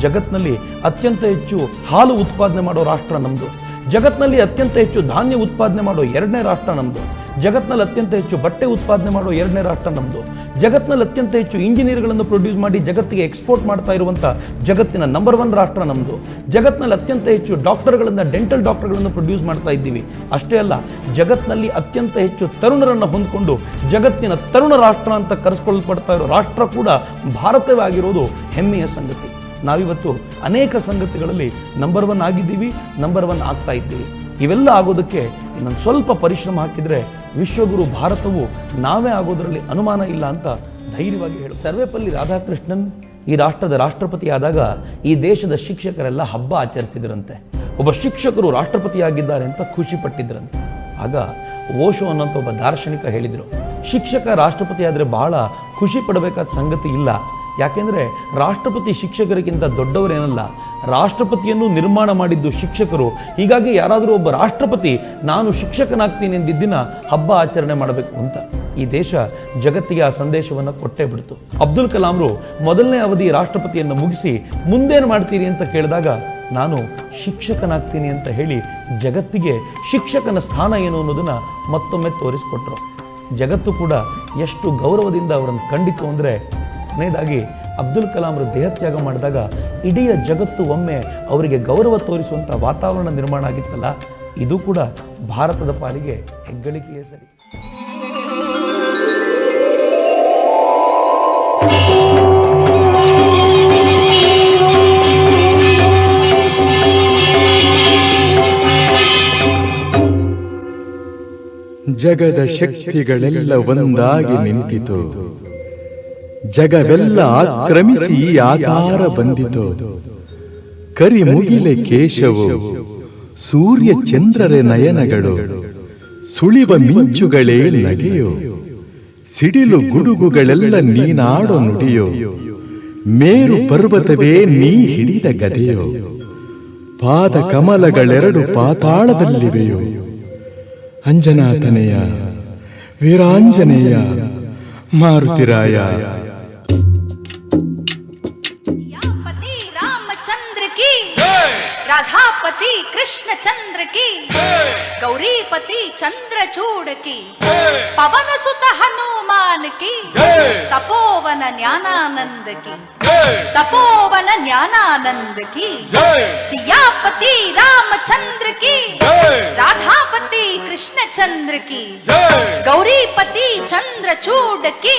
ಜಗತ್ತಿನಲ್ಲಿ ಅತ್ಯಂತ ಹೆಚ್ಚು ಹಾಲು ಉತ್ಪಾದನೆ ಮಾಡೋ ರಾಷ್ಟ್ರ ನಮ್ಮದು. ಜಗತ್ತಿನಲ್ಲಿ ಅತ್ಯಂತ ಹೆಚ್ಚು ಧಾನ್ಯ ಉತ್ಪಾದನೆ ಮಾಡೋ 2ನೇ ರಾಷ್ಟ್ರ ನಮ್ಮದು. ಜಗತ್ನಲ್ಲಿ ಅತ್ಯಂತ ಹೆಚ್ಚು ಬಟ್ಟೆ ಉತ್ಪಾದನೆ ಮಾಡುವ 2ನೇ ರಾಷ್ಟ್ರ ನಮ್ಮದು. ಜಗತ್ನಲ್ಲಿ ಅತ್ಯಂತ ಹೆಚ್ಚು ಇಂಜಿನಿಯರ್ಗಳನ್ನು ಪ್ರೊಡ್ಯೂಸ್ ಮಾಡಿ ಜಗತ್ತಿಗೆ ಎಕ್ಸ್ಪೋರ್ಟ್ ಮಾಡ್ತಾ ಇರುವಂಥ ಜಗತ್ತಿನ ನಂಬರ್ 1 ರಾಷ್ಟ್ರ ನಮ್ಮದು. ಜಗತ್ನಲ್ಲಿ ಅತ್ಯಂತ ಹೆಚ್ಚು ಡಾಕ್ಟರ್ಗಳನ್ನು, ಡೆಂಟಲ್ ಡಾಕ್ಟರ್ಗಳನ್ನು ಪ್ರೊಡ್ಯೂಸ್ ಮಾಡ್ತಾ ಇದ್ದೀವಿ. ಅಷ್ಟೇ ಅಲ್ಲ, ಜಗತ್ನಲ್ಲಿ ಅತ್ಯಂತ ಹೆಚ್ಚು ತರುಣರನ್ನು ಹೊಂದಿಕೊಂಡು ಜಗತ್ತಿನ ತರುಣ ರಾಷ್ಟ್ರ ಅಂತ ಕರೆಸ್ಕೊಳ್ಪಡ್ತಾ ಇರೋ ರಾಷ್ಟ್ರ ಕೂಡ ಭಾರತವೇ ಆಗಿರೋದು ಹೆಮ್ಮೆಯ ಸಂಗತಿ. ನಾವಿವತ್ತು ಅನೇಕ ಸಂಗತಿಗಳಲ್ಲಿ ನಂಬರ್ 1 ಆಗಿದ್ದೀವಿ, ನಂಬರ್ 1 ಆಗ್ತಾ ಇದ್ದೀವಿ. ಇವೆಲ್ಲ ಆಗೋದಕ್ಕೆ ಇನ್ನೊಂದು ಸ್ವಲ್ಪ ಪರಿಶ್ರಮ ಹಾಕಿದರೆ ವಿಶ್ವಗುರು ಭಾರತವು ನಾವೇ ಆಗೋದರಲ್ಲಿ ಅನುಮಾನ ಇಲ್ಲ ಅಂತ ಧೈರ್ಯವಾಗಿ ಹೇಳಿ. ಸರ್ವೇಪಲ್ಲಿ ರಾಧಾಕೃಷ್ಣನ್ ಈ ರಾಷ್ಟ್ರದ ರಾಷ್ಟ್ರಪತಿ ಆದಾಗ ಈ ದೇಶದ ಶಿಕ್ಷಕರೆಲ್ಲ ಹಬ್ಬ ಆಚರಿಸಿದ್ರಂತೆ. ಒಬ್ಬ ಶಿಕ್ಷಕರು ರಾಷ್ಟ್ರಪತಿಯಾಗಿದ್ದಾರೆ ಅಂತ ಖುಷಿ ಪಟ್ಟಿದ್ರಂತೆ. ಆಗ ಓಶೋ ಅನ್ನೋಂಥ ಒಬ್ಬ ದಾರ್ಶನಿಕ ಹೇಳಿದರು, ಶಿಕ್ಷಕ ರಾಷ್ಟ್ರಪತಿ ಆದರೆ ಬಹಳ ಖುಷಿ ಪಡಬೇಕಾದ ಸಂಗತಿ ಇಲ್ಲ. ಯಾಕೆಂದರೆ ರಾಷ್ಟ್ರಪತಿ ಶಿಕ್ಷಕರಿಗಿಂತ ದೊಡ್ಡವರೇನಲ್ಲ, ರಾಷ್ಟ್ರಪತಿಯನ್ನು ನಿರ್ಮಾಣ ಮಾಡಿದ್ದು ಶಿಕ್ಷಕರು. ಹೀಗಾಗಿ ಯಾರಾದರೂ ಒಬ್ಬ ರಾಷ್ಟ್ರಪತಿ ನಾನು ಶಿಕ್ಷಕನಾಗ್ತೀನಿ ಎಂದಿದ್ದಿನ ಹಬ್ಬ ಆಚರಣೆ ಮಾಡಬೇಕು ಅಂತ ಈ ದೇಶ ಜಗತ್ತಿಗೆ ಆ ಸಂದೇಶವನ್ನು ಕೊಟ್ಟೇ ಬಿಡ್ತು. ಅಬ್ದುಲ್ ಕಲಾಂರು ಮೊದಲನೇ ಅವಧಿ ರಾಷ್ಟ್ರಪತಿಯನ್ನು ಮುಗಿಸಿ ಮುಂದೇನು ಮಾಡ್ತೀರಿ ಅಂತ ಕೇಳಿದಾಗ ನಾನು ಶಿಕ್ಷಕನಾಗ್ತೀನಿ ಅಂತ ಹೇಳಿ ಜಗತ್ತಿಗೆ ಶಿಕ್ಷಕನ ಸ್ಥಾನ ಏನು ಅನ್ನೋದನ್ನು ಮತ್ತೊಮ್ಮೆ ತೋರಿಸ್ಕೊಟ್ರು. ಜಗತ್ತು ಕೂಡ ಎಷ್ಟು ಗೌರವದಿಂದ ಅವರನ್ನು ಕಂಡಿತು ಅಂದರೆ, ಕೊನೆಯದಾಗಿ ಅಬ್ದುಲ್ ಕಲಾಂರು ದೇಹತ್ಯಾಗ ಮಾಡಿದಾಗ ಇಡೀ ಜಗತ್ತು ಒಮ್ಮೆ ಅವರಿಗೆ ಗೌರವ ತೋರಿಸುವಂಥ ವಾತಾವರಣ ನಿರ್ಮಾಣ ಆಗಿತ್ತಲ್ಲ, ಇದು ಕೂಡ ಭಾರತದ ಪಾಲಿಗೆ ಹೆಗ್ಗಳಿಕೆಯೇ ಸರಿ. ಜಗದ ಶಕ್ತಿಗಳೆಲ್ಲ ಒಂದಾಗಿ ನಿಂತಿತು, ಜಗವೆಲ್ಲ ಆಕ್ರಮಿಸಿ ಆಕಾರ ಬಂದಿತು. ಕರಿಮುಗಿಲೆ ಕೇಶವು, ಸೂರ್ಯ ಚಂದ್ರರ ನಯನಗಳು, ಸುಳಿವ ಮಿಂಚುಗಳೇ ನಗೆಯೋ, ಸಿಡಿಲು ಗುಡುಗುಗಳೆಲ್ಲ ನೀನಾಡೋ ನುಡಿಯೋ, ಮೇರು ಪರ್ವತವೇ ನೀ ಹಿಡಿದ ಗದೆಯೋ, ಪಾದ ಕಮಲಗಳೆರಡು ಪಾತಾಳದಲ್ಲಿವೆಯೋ, ಅಂಜನಾತನೆಯ ವೀರಾಂಜನೇಯ ಮಾರುತಿರಾಯ. पति रामचंद्र की, राधापति कृष्ण चंद्र की, गौरीपति चंद्रचूड़ की, पवन सुत हनुमान की, तपोवन ज्ञानानंद की, तपोवन ज्ञानानंद की, सियापति रामचंद्र की, राधापति कृष्ण चंद्र की, गौरीपति चंद्रचूड़ की,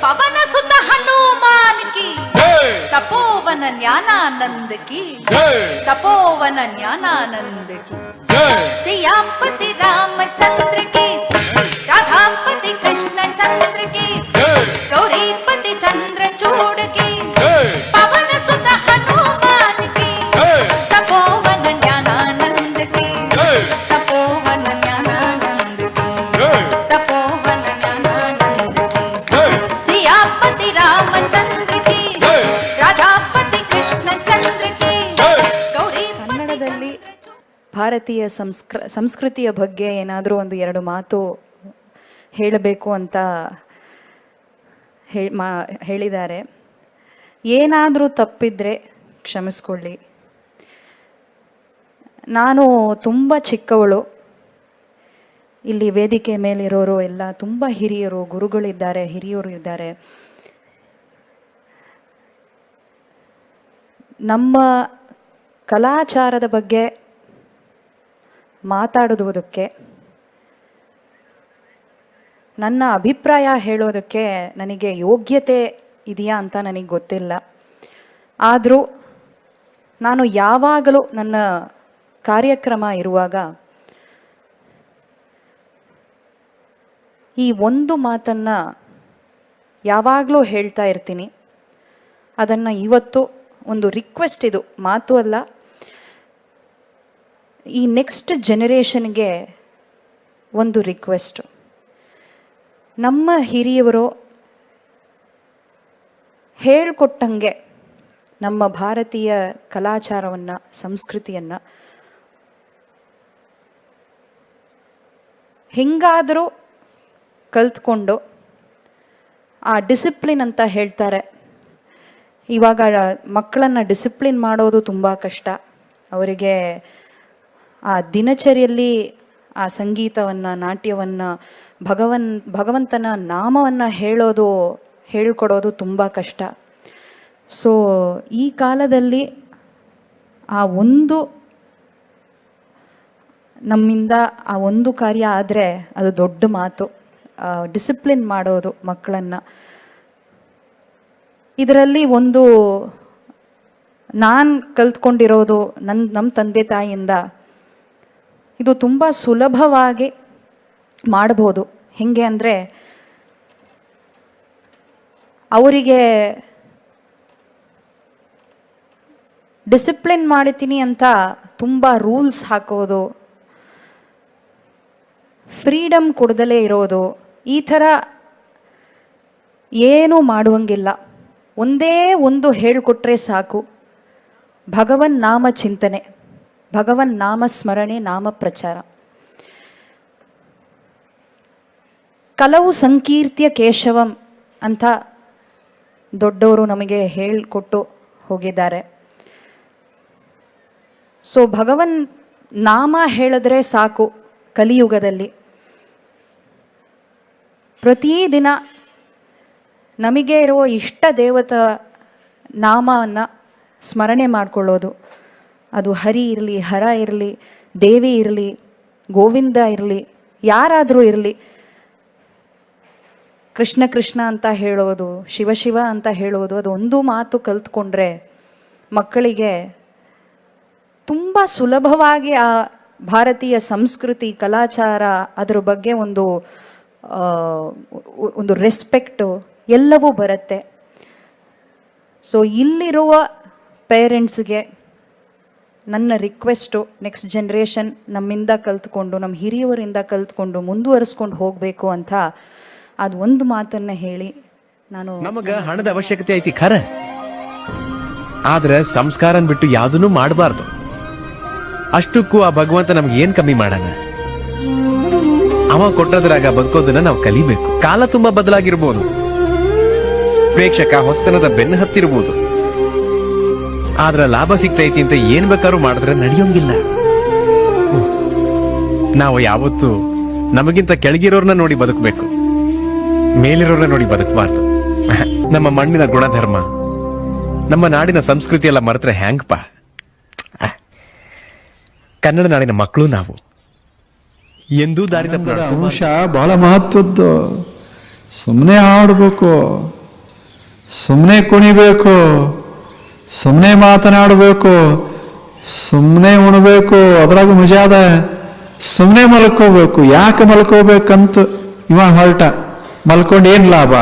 पवन सुत हनुमान की, तपोवन ज्ञानानंद की, तपोवन ज्ञानानंद की, सियापति रामचंद्र की, राधापति कृष्ण चंद्र की, गौरीपति चंद्रचूड़ की, पवन सुत हनुमान की, तपोवन ज्ञानानंद की, तपोवन ज्ञानानंद की, तपोवन ज्ञानानंद की, सियापति रामचंद्र की, राधापति कृष्ण चंद्र की, गौरी. ಕನ್ನಡದಲ್ಲಿ ಭಾರತೀಯ ಸಂಸ್ಕೃತಿಯ ಬಗ್ಗೆ ಏನಾದರೂ ಒಂದು 2 ಮಾತು ಹೇಳಬೇಕು ಅಂತ ಹೇಳಿದ್ದಾರೆ. ಏನಾದರೂ ತಪ್ಪಿದ್ರೆ ಕ್ಷಮಿಸ್ಕೊಳ್ಳಿ. ನಾನು ತುಂಬ ಚಿಕ್ಕವಳು, ಇಲ್ಲಿ ವೇದಿಕೆ ಮೇಲಿರೋರು ಎಲ್ಲ ತುಂಬ ಹಿರಿಯರು, ಗುರುಗಳಿದ್ದಾರೆ, ಹಿರಿಯರು ಇದ್ದಾರೆ. ನಮ್ಮ ಕಲಾಚಾರದ ಬಗ್ಗೆ ಮಾತಾಡೋದಕ್ಕೆ, ನನ್ನ ಅಭಿಪ್ರಾಯ ಹೇಳೋದಕ್ಕೆ ನನಗೆ ಯೋಗ್ಯತೆ ಇದೆಯಾ ಅಂತ ನನಗೆ ಗೊತ್ತಿಲ್ಲ. ಆದರೂ ನಾನು ಯಾವಾಗಲೂ ನನ್ನ ಕಾರ್ಯಕ್ರಮ ಇರುವಾಗ ಈ ಒಂದು ಮಾತನ್ನು ಯಾವಾಗಲೂ ಹೇಳ್ತಾ ಇರ್ತೀನಿ. ಅದನ್ನು ಇವತ್ತು ಒಂದು ರಿಕ್ವೆಸ್ಟ್, ಇದು ಮಾತು ಅಲ್ಲ, ಈ ನೆಕ್ಸ್ಟ್ ಜನರೇಷನ್ಗೆ ಒಂದು ರಿಕ್ವೆಸ್ಟು. ನಮ್ಮ ಹಿರಿಯವರು ಹೇಳಿಕೊಟ್ಟಂಗೆ ನಮ್ಮ ಭಾರತೀಯ ಕಲಾಚಾರವನ್ನು, ಸಂಸ್ಕೃತಿಯನ್ನು ಹೆಂಗಾದರೂ ಕಲ್ತ್ಕೊಂಡು, ಆ ಡಿಸಿಪ್ಲಿನ್ ಅಂತ ಹೇಳ್ತಾರೆ, ಇವಾಗ ಮಕ್ಕಳನ್ನು ಡಿಸಿಪ್ಲಿನ್ ಮಾಡೋದು ತುಂಬ ಕಷ್ಟ. ಅವರಿಗೆ ಆ ದಿನಚರಿಯಲ್ಲಿ ಆ ಸಂಗೀತವನ್ನು, ನಾಟ್ಯವನ್ನು, ಭಗವಂತನ ನಾಮವನ್ನು ಹೇಳ್ಕೊಡೋದು ತುಂಬ ಕಷ್ಟ. ಸೊ ಈ ಕಾಲದಲ್ಲಿ ನಮ್ಮಿಂದ ಆ ಒಂದು ಕಾರ್ಯ ಆದರೆ ಅದು ದೊಡ್ಡ ಮಾತು. ಡಿಸಿಪ್ಲಿನ್ ಮಾಡೋದು ಮಕ್ಕಳನ್ನು. ಇದರಲ್ಲಿ ನಾನು ಕಲ್ತ್ಕೊಂಡಿರೋದು ನಮ್ಮ ತಂದೆ ತಾಯಿಯಿಂದ, ಇದು ತುಂಬ ಸುಲಭವಾಗಿ ಮಾಡ್ಬೋದು. ಹೇಗೆ ಅಂದರೆ, ಅವರಿಗೆ ಡಿಸಿಪ್ಲಿನ್ ಮಾಡ್ತೀನಿ ಅಂತ ತುಂಬ ರೂಲ್ಸ್ ಹಾಕೋದು, ಫ್ರೀಡಮ್ ಕೊಡದಲೇ ಇರೋದು, ಈ ಥರ ಏನೂ ಮಾಡುವಂಗಿಲ್ಲ. ಒಂದೇ ಒಂದು ಹೇಳಿಕೊಟ್ರೆ ಸಾಕು, ಭಗವನ್ ನಾಮ ಚಿಂತನೆ, ಭಗವನ್ ನಾಮ ಸ್ಮರಣೆ, ನಾಮ ಪ್ರಚಾರ. ಕಲವು ಸಂಕೀರ್ತ್ಯ ಕೇಶವಂ ಅಂತ ದೊಡ್ಡವರು ನಮಗೆ ಹೇಳಿಕೊಟ್ಟು ಹೋಗಿದ್ದಾರೆ. ಸೊ ಭಗವನ್ ನಾಮ ಹೇಳಿದ್ರೆ ಸಾಕು. ಕಲಿಯುಗದಲ್ಲಿ ಪ್ರತಿದಿನ ನಮಗೆ ಇರುವ ಇಷ್ಟ ದೇವತ ನಾಮವನ್ನು ಸ್ಮರಣೆ ಮಾಡಿಕೊಳ್ಳೋದು. ಅದು ಹರಿ ಇರಲಿ, ಹರ ಇರಲಿ, ದೇವಿ ಇರಲಿ, ಗೋವಿಂದ ಇರಲಿ, ಯಾರಾದರೂ ಇರಲಿ, ಕೃಷ್ಣ ಕೃಷ್ಣ ಅಂತ ಹೇಳೋದು, ಶಿವ ಶಿವ ಅಂತ ಹೇಳೋದು, ಅದು ಒಂದು ಮಾತು ಕಲ್ತ್ಕೊಂಡ್ರೆ ಮಕ್ಕಳಿಗೆ ತುಂಬ ಸುಲಭವಾಗಿ ಆ ಭಾರತೀಯ ಸಂಸ್ಕೃತಿ, ಕಲಾಚಾರ, ಅದರ ಬಗ್ಗೆ ಒಂದು ರೆಸ್ಪೆಕ್ಟು ಎಲ್ಲವೂ ಬರುತ್ತೆ. ಸೊ ಇಲ್ಲಿರುವ ಪೇರೆಂಟ್ಸ್ಗೆ ನನ್ನ ರಿಕ್ವೆಸ್ಟು, ನೆಕ್ಸ್ಟ್ ಜನ್ರೇಷನ್ ನಮ್ಮಿಂದ ಕಲ್ತ್ಕೊಂಡು, ನಮ್ಮ ಹಿರಿಯವರಿಂದ ಕಲ್ತ್ಕೊಂಡು ಮುಂದುವರಿಸ್ಕೊಂಡು ಹೋಗಬೇಕು ಅಂತ ಅದು ಒಂದು ಮಾತನ್ನು ಹೇಳಿ ನಾನು. ನಮಗ ಹಣದ ಅವಶ್ಯಕತೆ ಐತಿ ಖರ, ಆದ್ರೆ ಸಂಸ್ಕಾರನ್ ಬಿಟ್ಟು ಯಾವುದನ್ನು ಮಾಡಬಾರ್ದು. ಅಷ್ಟಕ್ಕೂ ಆ ಭಗವಂತ ನಮ್ಗೆ ಏನ್ ಕಮ್ಮಿ ಮಾಡಾನ? ಅವ ಕೊಟ್ಟದ್ರಾಗ ಬದುಕೋದನ್ನ ನಾವು ಕಲಿಬೇಕು. ಕಾಲ ತುಂಬಾ ಬದಲಾಗಿರ್ಬೋದು, ಪ್ರೇಕ್ಷಕ ಹೊಸತನದ ಬೆನ್ನು ಹತ್ತಿರ್ಬೋದು, ಆದ್ರ ಲಾಭ ಸಿಗ್ತೈತಿ ಅಂತ ಏನ್ ಬೇಕಾದ್ರೂ ಮಾಡಿದ್ರೆ ನಡೆಯೋಂಗಿಲ್ಲ. ನಾವು ಯಾವತ್ತೂ ನಮಗಿಂತ ಕೆಳಗಿರೋರ್ನ ನೋಡಿ ಬದುಕಬೇಕು, ಮೇಲಿರೋರ್ನ ನೋಡಿ ಬದುಕಬಾರ್ದು. ನಮ್ಮ ಮಣ್ಣಿನ ಗುಣಧರ್ಮ, ನಮ್ಮ ನಾಡಿನ ಸಂಸ್ಕೃತಿ ಎಲ್ಲ ಮರೆತ್ರೆ ಹ್ಯಾಂಗಪ್ಪ? ಕನ್ನಡ ನಾಡಿನ ಮಕ್ಕಳು ನಾವು ಎಂದೂ ದಾರಿ ತಪ್ಪ. ಅಂಶ ಬಹಳ ಮಹತ್ವದ್ದು. ಸುಮ್ಮನೆ ಹಾಡಬೇಕು, ಸುಮ್ಮನೆ ಕುಣಿಬೇಕು, ಸುಮ್ಮನೆ ಮಾತನಾಡಬೇಕು, ಸುಮ್ಮನೆ ಉಣಬೇಕು, ಅದ್ರಾಗ ಮಜಾದ. ಸುಮ್ಮನೆ ಮಲ್ಕೋಬೇಕು. ಯಾಕೆ ಮಲ್ಕೋಬೇಕಂತ ಇವ ಹೊರಟ, ಮಲ್ಕೊಂಡು ಏನ್ ಲಾಭ?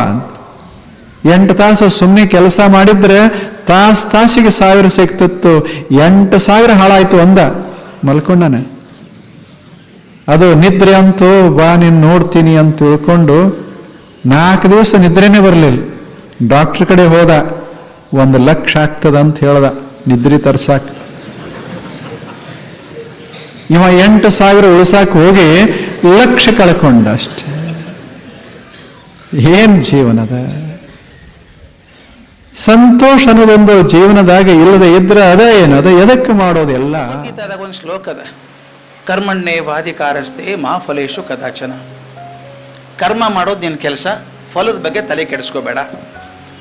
8 ತಾಸು ಸುಮ್ಮನೆ ಕೆಲಸ ಮಾಡಿದ್ರೆ ತಾಸಿಗೆ 1000 ಸಿಕ್ತಿತ್ತು. 8,000 ಹಾಳಾಯ್ತು ಅಂದ ಮಲ್ಕೊಂಡಾನೆ. ಅದು ನಿದ್ರೆ ಅಂತೂ ಬಾ ನೀನ್ ನೋಡ್ತೀನಿ ಅಂತ ತಿಳ್ಕೊಂಡು 4 ದಿವಸ ನಿದ್ರೆನೇ ಬರಲಿಲ್ಲ. ಡಾಕ್ಟರ್ ಕಡೆ ಹೋದ, 1 ಲಕ್ಷ ಆಗ್ತದ ಅಂತ ಹೇಳ್ದ ನಿದ್ರೆ ತರ್ಸಾಕ್. ಇವ 8,000 ಉಳಿಸಾಕ್ ಹೋಗಿ 1 ಲಕ್ಷ ಕಳ್ಕೊಂಡ ಅಷ್ಟೇ. ಏನ್ ಜೀವನದ ಸಂತೋಷ ಅನ್ನೋದೊಂದು ಜೀವನದಾಗ ಇಲ್ಲದೆ ಇದ್ರೆ ಅದ ಏನದ? ಎದಕ್ಕೆ ಮಾಡೋದು ಎಲ್ಲ? ಗೀತಾದಾಗ ಒಂದು ಶ್ಲೋಕ ಅದ, ಕರ್ಮಣ್ಣೆ ವಾಧಿಕಾರಸ್ತೆ ಮಾ ಫಲೇಶು ಕದಾಚನ. ಕರ್ಮ ಮಾಡೋದು ನಿನ್ನ ಕೆಲಸ, ಫಲದ ಬಗ್ಗೆ ತಲೆ ಕೆಡಿಸ್ಕೋಬೇಡ.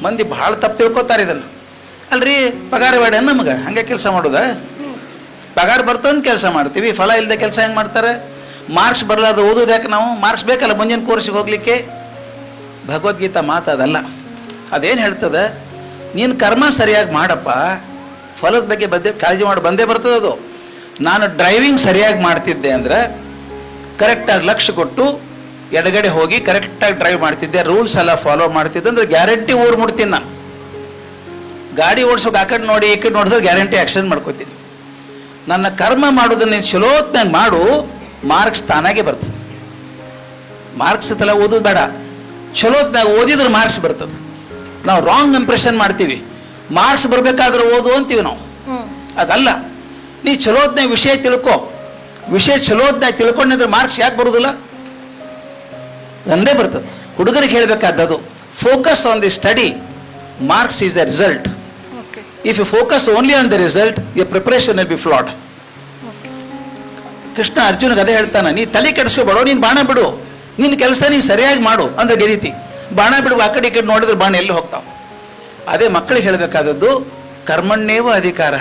ಮಂದಿ ಭಾಳ ತಪ್ಪು ತಿಳ್ಕೊತಾರೆ ಇದನ್ನು. ಅಲ್ರಿ ಪಗಾರ ಬೇಡ ನಮಗೆ, ಹಂಗೆ ಕೆಲಸ ಮಾಡೋದ? ಪಗಾರ ಬರ್ತಂದು ಕೆಲಸ ಮಾಡ್ತೀವಿ, ಫಲ ಇಲ್ಲದೆ ಕೆಲಸ ಹೆಂಗೆ ಮಾಡ್ತಾರೆ? ಮಾರ್ಕ್ಸ್ ಬರಲಾದ ಓದೋದು ಯಾಕೆ ನಾವು? ಮಾರ್ಕ್ಸ್ ಬೇಕಲ್ಲ ಮುಂದಿನ ಕೋರ್ಸಿಗೆ ಹೋಗ್ಲಿಕ್ಕೆ. ಭಗವದ್ಗೀತಾ ಮಾತದಲ್ಲ. ಅದೇನು ಹೇಳ್ತದೆ? ನೀನು ಕರ್ಮ ಸರಿಯಾಗಿ ಮಾಡಪ್ಪ, ಫಲದ ಬಗ್ಗೆ ಕಾಳಜಿ ಮಾಡಿ ಬಂದೇ ಬರ್ತದೆ ಅದು. ನಾನು ಡ್ರೈವಿಂಗ್ ಸರಿಯಾಗಿ ಮಾಡ್ತಿದ್ದೆ ಅಂದರೆ ಕರೆಕ್ಟಾಗಿ ಲಕ್ಷ್ಯ ಕೊಟ್ಟು ಎಡಗಡೆ ಹೋಗಿ ಕರೆಕ್ಟಾಗಿ ಡ್ರೈವ್ ಮಾಡ್ತಿದ್ದೆ, ರೂಲ್ಸ್ ಎಲ್ಲ ಫಾಲೋ ಮಾಡ್ತಿದ್ದೆ ಅಂದ್ರೆ ಗ್ಯಾರಂಟಿ ಊರು ಮುಡ್ತೀನಿ ನಾನು. ಗಾಡಿ ಓಡಿಸೋಕೆ ಆ ಕಡೆ ನೋಡಿ ಈ ಕಡೆ ನೋಡಿದ್ರೆ ಗ್ಯಾರಂಟಿ ಆ್ಯಕ್ಷನ್ ಮಾಡ್ಕೋತೀನಿ. ನನ್ನ ಕರ್ಮ ಮಾಡೋದನ್ನ ನೀನು ಚಲೋತ್ನಾಗ ಮಾಡು, ಮಾರ್ಕ್ಸ್ ತಾನಾಗೆ ಬರ್ತದೆ. ಮಾರ್ಕ್ಸ್ ತಲೆ ಓದೋದು ಬೇಡ, ಚಲೋತ್ನಾಗ ಓದಿದ್ರೆ ಮಾರ್ಕ್ಸ್ ಬರ್ತದೆ. ನಾವು ರಾಂಗ್ ಇಂಪ್ರೆಷನ್ ಮಾಡ್ತೀವಿ, ಮಾರ್ಕ್ಸ್ ಬರಬೇಕಾದ್ರೆ ಓದು ಅಂತೀವಿ ನಾವು. ಅದಲ್ಲ, ನೀ ಚಲೋತ್ನಾಗ ವಿಷಯ ತಿಳ್ಕೊ. ವಿಷಯ ಚಲೋತ್ನಾಗ ತಿಳ್ಕೊಂಡಿದ್ರೆ ಮಾರ್ಕ್ಸ್ ಯಾಕೆ ಬರೋದಿಲ್ಲ? ಒಂದೇ ಬರ್ತದೆ. ಹುಡುಗರಿಗೆ ಹೇಳಬೇಕಾದದು, focus on the study, marks is the result. If you focus only on the result, your preparation will be flawed. Krishna ಅರ್ಜುನಿಗೆ ಅದೇ ಹೇಳ್ತಾನೆ, ನೀ ತಲೆ ಕೆಡಿಸ್ಕೊಬೇಡೋ, ನೀನು ಬಾಣ ಬಿಡು, ನಿನ್ನ ಕೆಲಸ ನೀನು ಸರಿಯಾಗಿ ಮಾಡು ಅಂದ್ರೆ ಗೆದೀತಿ. ಬಾಣ ಬಿಡುವ ಆ ಕಡೆ ಈ ಕಡೆ ನೋಡಿದ್ರೆ ಬಾಣ ಎಲ್ಲಿ ಹೋಗ್ತಾವ. ಅದೇ ಮಕ್ಕಳಿಗೆ ಹೇಳಬೇಕಾದದ್ದು ಕರ್ಮಣ್ಣೇವ ಅಧಿಕಾರ.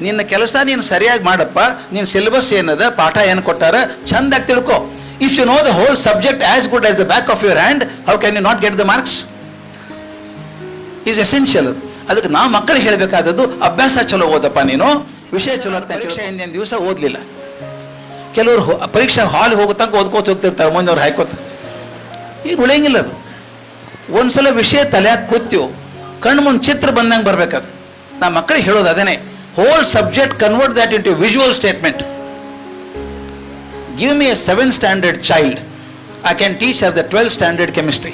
ನಿನ್ನ ಕೆಲಸ ನೀನು ಸರಿಯಾಗಿ ಮಾಡಪ್ಪ, ನಿನ್ನ ಸಿಲೆಬಸ್ ಏನದ, ಪಾಠ ಏನು ಕೊಟ್ಟಾರ ಚಂದಾಗಿ ತಿಳ್ಕೊ. If you know the whole subject as good as the back of your hand, how can you not get the marks is essential. ಅದಕ್ಕೆ ನಾವು ಮಕ್ಕಳಿಗೆ ಹೇಳಬೇಕಾದದ್ದು ಅಭ್ಯಾಸ ಚಲೋ ಓದಪ್ಪ, ನೀನು ವಿಷಯ ಚಲೋ. ಪರೀಕ್ಷೆ ಹಿಂದಿನ ದಿವಸ ಓದಲಿಲ್ಲ, ಕೆಲವರು ಪರೀಕ್ಷಾ ಹಾಲ್ ಹೋಗೋ ತನಕ ಓದ್ಕೋತ ಹೋಗ್ತಿರ್ತಾರೆ, ಮುಂದವ್ರು ಹಾಕೋತ. ಈಗ ಉಳಿಯಂಗಿಲ್ಲ ಅದು. ಒಂದ್ಸಲ ವಿಷಯ ತಲೆಯಾಗ ಕೂತ್ತೀವಿ, ಕಣ್ಣು ಮುಂದೆ ಚಿತ್ರ ಬಂದಂಗೆ ಬರ್ಬೇಕದು. ನಾ ಮಕ್ಕಳಿಗೆ ಹೇಳೋದು ಅದೇನೆ, whole subject convert that into visual statement. Give me a 7th standard child, I can teach or the 12th standard chemistry.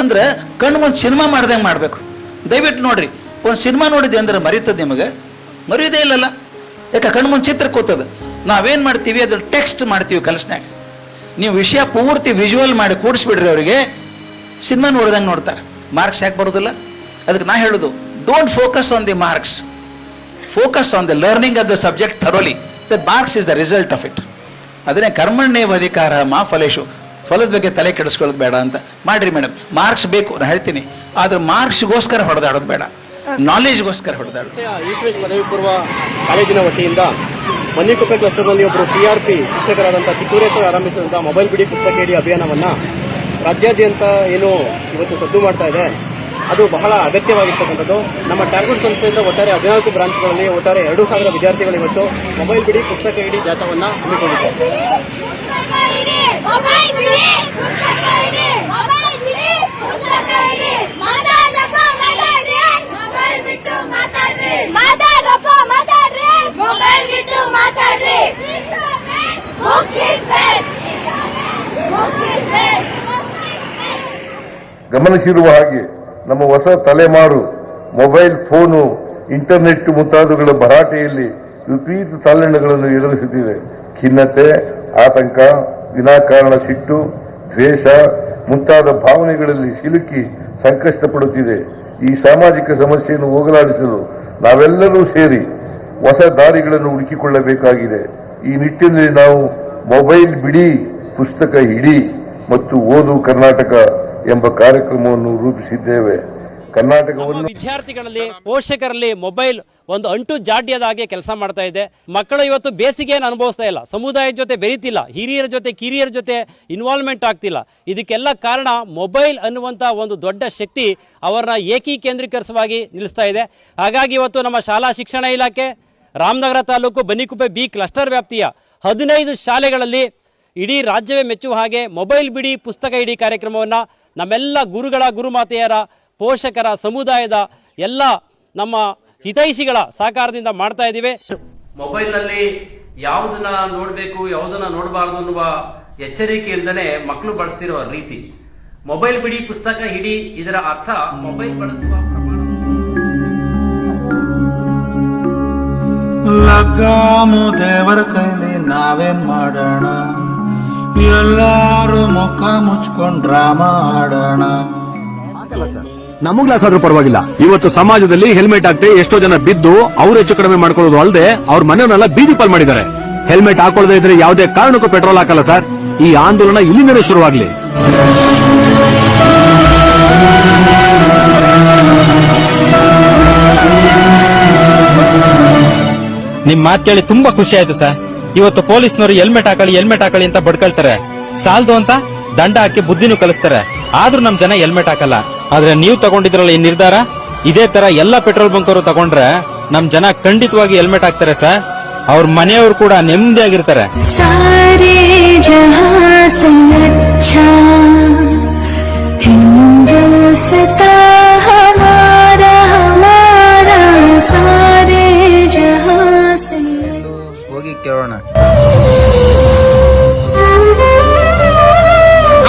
ಅಂದ್ರೆ ಕಣ್ಣು ಮುಂದೆ ಸಿನಿಮಾ ಮಾಡ್ದಂಗೆ ಮಾಡಬೇಕು. ದಯವಿಟ್ಟು ನೋಡ್ರಿ, ಒಂದು ಸಿನಿಮಾ ನೋಡಿದ್ದೆ ಅಂದ್ರೆ ಮರೀತದೆ ನಿಮಗೆ? ಮರೆಯೋದೇ ಇಲ್ಲಲ್ಲ, ಯಾಕೆ ಕಣ್ಣು ಮುಂದೆ ಚಿತ್ರ ಕೂತದ. ನಾವೇನು ಮಾಡ್ತೀವಿ, ಅದ್ರ ಟೆಕ್ಸ್ಟ್ ಮಾಡ್ತೀವಿ ಕಲಸ್ನ್ಯಾಗ. ನೀವು ವಿಷಯ ಪೂರ್ತಿ ವಿಜುವಲ್ ಮಾಡಿ ಕೂಡಿಸ್ಬಿಡ್ರಿ, ಅವರಿಗೆ ಸಿನಿಮಾ ನೋಡ್ದಂಗೆ ನೋಡ್ತಾರೆ. ಮಾರ್ಕ್ಸ್ ಯಾಕೆ ಬರೋದಿಲ್ಲ? ಅದಕ್ಕೆ ನಾ ಹೇಳೋದು, don't focus on the marks, focus on the learning of the subject thoroughly. The marks is the result of it. ಅದನ್ನೇ ಕರ್ಮಣ್ಯೇವ ಅಧಿಕಾರ ಮಾ ಫಲೇಶು, ಫಲದ ಬಗ್ಗೆ ತಲೆ ಕೆಡಿಸ್ಕೊಳ್ಳೋದು ಬೇಡ ಅಂತ ಮಾಡ್ರಿ ಮೇಡಮ್. ಮಾರ್ಕ್ಸ್ ಬೇಕು, ನಾನು ಹೇಳ್ತೀನಿ, ಆದ್ರೆ ಮಾರ್ಕ್ಸ್ಗೋಸ್ಕರ ಹೊಡೆದಾಡೋದು ಬೇಡ, ನಾಲೆಜ್ಗೋಸ್ಕರ ಹೊಡೆದಾಡೋದು. ಈಶ್ವೇಶ್ ಪದವಿ ಪೂರ್ವ ಕಾಲೇಜಿನ ವತಿಯಿಂದ ಮನ್ನಿಕುಪ್ಪೆ ಕ್ಲಸ್ಟರ್ನಲ್ಲಿ ಒಬ್ಬರು CRP ಶಿಕ್ಷಕರಾದಂಥ ಚಿತ್ತೂರೇಶ್ವರ ಆರಂಭಿಸಿದಂಥ ಮೊಬೈಲ್ ಬಿಡಿ ಪುಸ್ತಕ ನೀಡಿ ಅಭಿಯಾನವನ್ನು ರಾಜ್ಯಾದ್ಯಂತ ಏನು ಇವತ್ತು ಸದ್ದು ಮಾಡ್ತಾ ಇದೆ, ಅದು ಬಹಳ ಅಗತ್ಯವಾಗಿರ್ತಕ್ಕಂಥದ್ದು. ನಮ್ಮ ಟಾರ್ಗೆಟ್ ಸಂಸ್ಥೆಯಿಂದ ಒಟ್ಟಾರೆ 14 ಬ್ರಾಂಚ್ಗಳಲ್ಲಿ ಒಟ್ಟಾರೆ 2000 ವಿದ್ಯಾರ್ಥಿಗಳು ಇವತ್ತು ಮೊಬೈಲ್ ಬಿಡಿ ಪುಸ್ತಕ ನೀಡಿ ಜಾಥಾವನ್ನು ಹಮ್ಮಿಕೊಂಡಿದ್ದಾರೆ. ಗಮನಿಸಿರುವ ಹಾಗೆ ನಮ್ಮ ಹೊಸ ತಲೆಮಾರು ಮೊಬೈಲ್ ಫೋನು, ಇಂಟರ್ನೆಟ್ ಮುಂತಾದವುಗಳ ಭರಾಟೆಯಲ್ಲಿ ವಿಪರೀತ ತಲ್ಲಣಗಳನ್ನು ಎದುರಿಸುತ್ತಿದೆ. ಖಿನ್ನತೆ, ಆತಂಕ, ವಿನಾಕಾರಣ ಸಿಟ್ಟು, ದ್ವೇಷ ಮುಂತಾದ ಭಾವನೆಗಳಲ್ಲಿ ಸಿಲುಕಿ ಸಂಕಷ್ಟ ಪಡುತ್ತಿದೆ. ಈ ಸಾಮಾಜಿಕ ಸಮಸ್ಯೆಯನ್ನು ಹೋಗಲಾಡಿಸಲು ನಾವೆಲ್ಲರೂ ಸೇರಿ ಹೊಸ ದಾರಿಗಳನ್ನು ಹುಡುಕಿಕೊಳ್ಳಬೇಕಾಗಿದೆ. ಈ ನಿಟ್ಟಿನಲ್ಲಿ ನಾವು ಮೊಬೈಲ್ ಬಿಡಿ ಪುಸ್ತಕ ಹಿಡಿ ಮತ್ತು ಓದು ಕರ್ನಾಟಕ ಎಂಬ ಕಾರ್ಯಕ್ರಮವನ್ನು ರೂಪಿಸಿದ್ದೇವೆ. ಕರ್ನಾಟಕವನ್ನು ವಿದ್ಯಾರ್ಥಿಗಳಲ್ಲಿ, ಪೋಷಕರಲ್ಲಿ ಮೊಬೈಲ್ ಒಂದು ಅಂಟು ಜಾಡ್ಯದ ಹಾಗೆ ಕೆಲಸ ಮಾಡ್ತಾ ಇದೆ. ಮಕ್ಕಳು ಇವತ್ತು ಬೇಸಿಗೆಯನ್ನು ಅನುಭವಿಸ್ತಾ ಇಲ್ಲ, ಸಮುದಾಯದ ಜೊತೆ ಬೆರೀತಿಲ್ಲ, ಹಿರಿಯರ ಜೊತೆ ಕಿರಿಯರ ಜೊತೆ ಇನ್ವಾಲ್ವ್ಮೆಂಟ್ ಆಗ್ತಿಲ್ಲ. ಇದಕ್ಕೆಲ್ಲ ಕಾರಣ ಮೊಬೈಲ್ ಅನ್ನುವಂಥ ಒಂದು ದೊಡ್ಡ ಶಕ್ತಿ ಅವರನ್ನ ಏಕೀಕೇಂದ್ರೀಕರಿಸವಾಗಿ ನಿಲ್ಲಿಸ್ತಾ ಇದೆ. ಹಾಗಾಗಿ ಇವತ್ತು ನಮ್ಮ ಶಾಲಾ ಶಿಕ್ಷಣ ಇಲಾಖೆ ರಾಮನಗರ ತಾಲೂಕು ಬನ್ನಿಕುಪ್ಪೆ B ಕ್ಲಸ್ಟರ್ ವ್ಯಾಪ್ತಿಯ 15 ಶಾಲೆಗಳಲ್ಲಿ ಇಡೀ ರಾಜ್ಯವೇ ಮೆಚ್ಚುವ ಹಾಗೆ ಮೊಬೈಲ್ ಬಿಡಿ ಪುಸ್ತಕ ಇಡಿ ಕಾರ್ಯಕ್ರಮವನ್ನು ನಮ್ಮೆಲ್ಲ ಗುರುಗಳ, ಗುರುಮಾತೆಯರ, ಪೋಷಕರ, ಸಮುದಾಯದ ಎಲ್ಲ ನಮ್ಮ ಹಿತೈಷಿಗಳ ಸಹಕಾರದಿಂದ ಮಾಡ್ತಾ ಇದ್ದೀವಿ. ಮೊಬೈಲ್ನಲ್ಲಿ ಯಾವುದನ್ನ ನೋಡಬೇಕು, ಯಾವುದನ್ನ ನೋಡಬಾರ್ದು ಅನ್ನುವ ಎಚ್ಚರಿಕೆ ಇಲ್ಲದೇ ಮಕ್ಕಳು ಬಳಸ್ತಿರುವ ರೀತಿ. ಮೊಬೈಲ್ ಬಿಡಿ ಪುಸ್ತಕ ಹಿಡಿ, ಇದರ ಅರ್ಥ ಮೊಬೈಲ್ ಬಳಸುವ ಪ್ರಮಾಣ. ಲಗಾಮು ದೇವರ ಕೈಲಿ ನಾವೇನ್ ಮಾಡೋಣ, ಎಲ್ಲಾರು ಮುಖ ಮುಚ್ಕೊಂಡ್ ಡ್ರಾಮಾ ಆಡೋಣ. ನಮ್ಮ ಕ್ಲಾಸ್ ಆದ್ರೂ ಪರವಾಗಿಲ್ಲ. ಇವತ್ತು ಸಮಾಜದಲ್ಲಿ ಹೆಲ್ಮೆಟ್ ಹಾಕ್ತೆ ಎಷ್ಟೋ ಜನ ಬಿದ್ದು ಅವ್ರು ಹೆಚ್ಚು ಕಡಿಮೆ ಮಾಡ್ಕೊಳ್ಳೋದು ಅಲ್ಲದೆ ಅವ್ರ ಮನೆಯವನ್ನೆಲ್ಲ ಬೀದಿ ಪಾಲ್ ಮಾಡಿದ್ದಾರೆ. ಹೆಲ್ಮೆಟ್ ಹಾಕೊಳ್ಳದೆ ಇದ್ರೆ ಯಾವುದೇ ಕಾರಣಕ್ಕೂ ಪೆಟ್ರೋಲ್ ಹಾಕಲ್ಲ ಸರ್. ಈ ಆಂದೋಲನ ಇಲ್ಲಿಂದಲೇ ಶುರುವಾಗ್ಲಿ. ನಿಮ್ ಮಾತು ಕೇಳಿ ತುಂಬಾ ಖುಷಿ ಆಯ್ತು ಸರ್. ಇವತ್ತು ಪೊಲೀಸ್ನವರು ಹೆಲ್ಮೆಟ್ ಹಾಕಳಿ ಅಂತ ಬಡ್ಕೊಳ್ತಾರೆ, ಸಾಲ್ದು ಅಂತ ದಂಡ ಹಾಕಿ ಬುದ್ಧಿನೂ ಕಲಿಸ್ತಾರೆ. ಆದ್ರೂ ನಮ್ ಜನ ಹೆಲ್ಮೆಟ್ ಹಾಕಲ್ಲ. ಆದ್ರೆ ನೀವು ತಗೊಂಡಿದ್ರಲ್ಲ ಈ ನಿರ್ಧಾರ, ಇದೇ ತರ ಎಲ್ಲಾ ಪೆಟ್ರೋಲ್ ಬಂಕ್ ಅವರು ತಗೊಂಡ್ರೆ ನಮ್ ಜನ ಖಂಡಿತವಾಗಿ ಹೆಲ್ಮೆಟ್ ಹಾಕ್ತಾರೆ ಸರ್. ಅವ್ರ ಮನೆಯವರು ಕೂಡ ನೆಮ್ಮದಿಯಾಗಿರ್ತಾರೆ. ಸಾರೇ ಜಹಾಂ ಸೆ ಅಚ್ಚಾ ಹಿಂದೂಸ್ತಾ ಹಮಾರಾ ಹಮಾರಾ ಸಾರೇ ಜಹಾಂ ಸೆ. ಹೋಗಿ ಕೇಳೋಣ.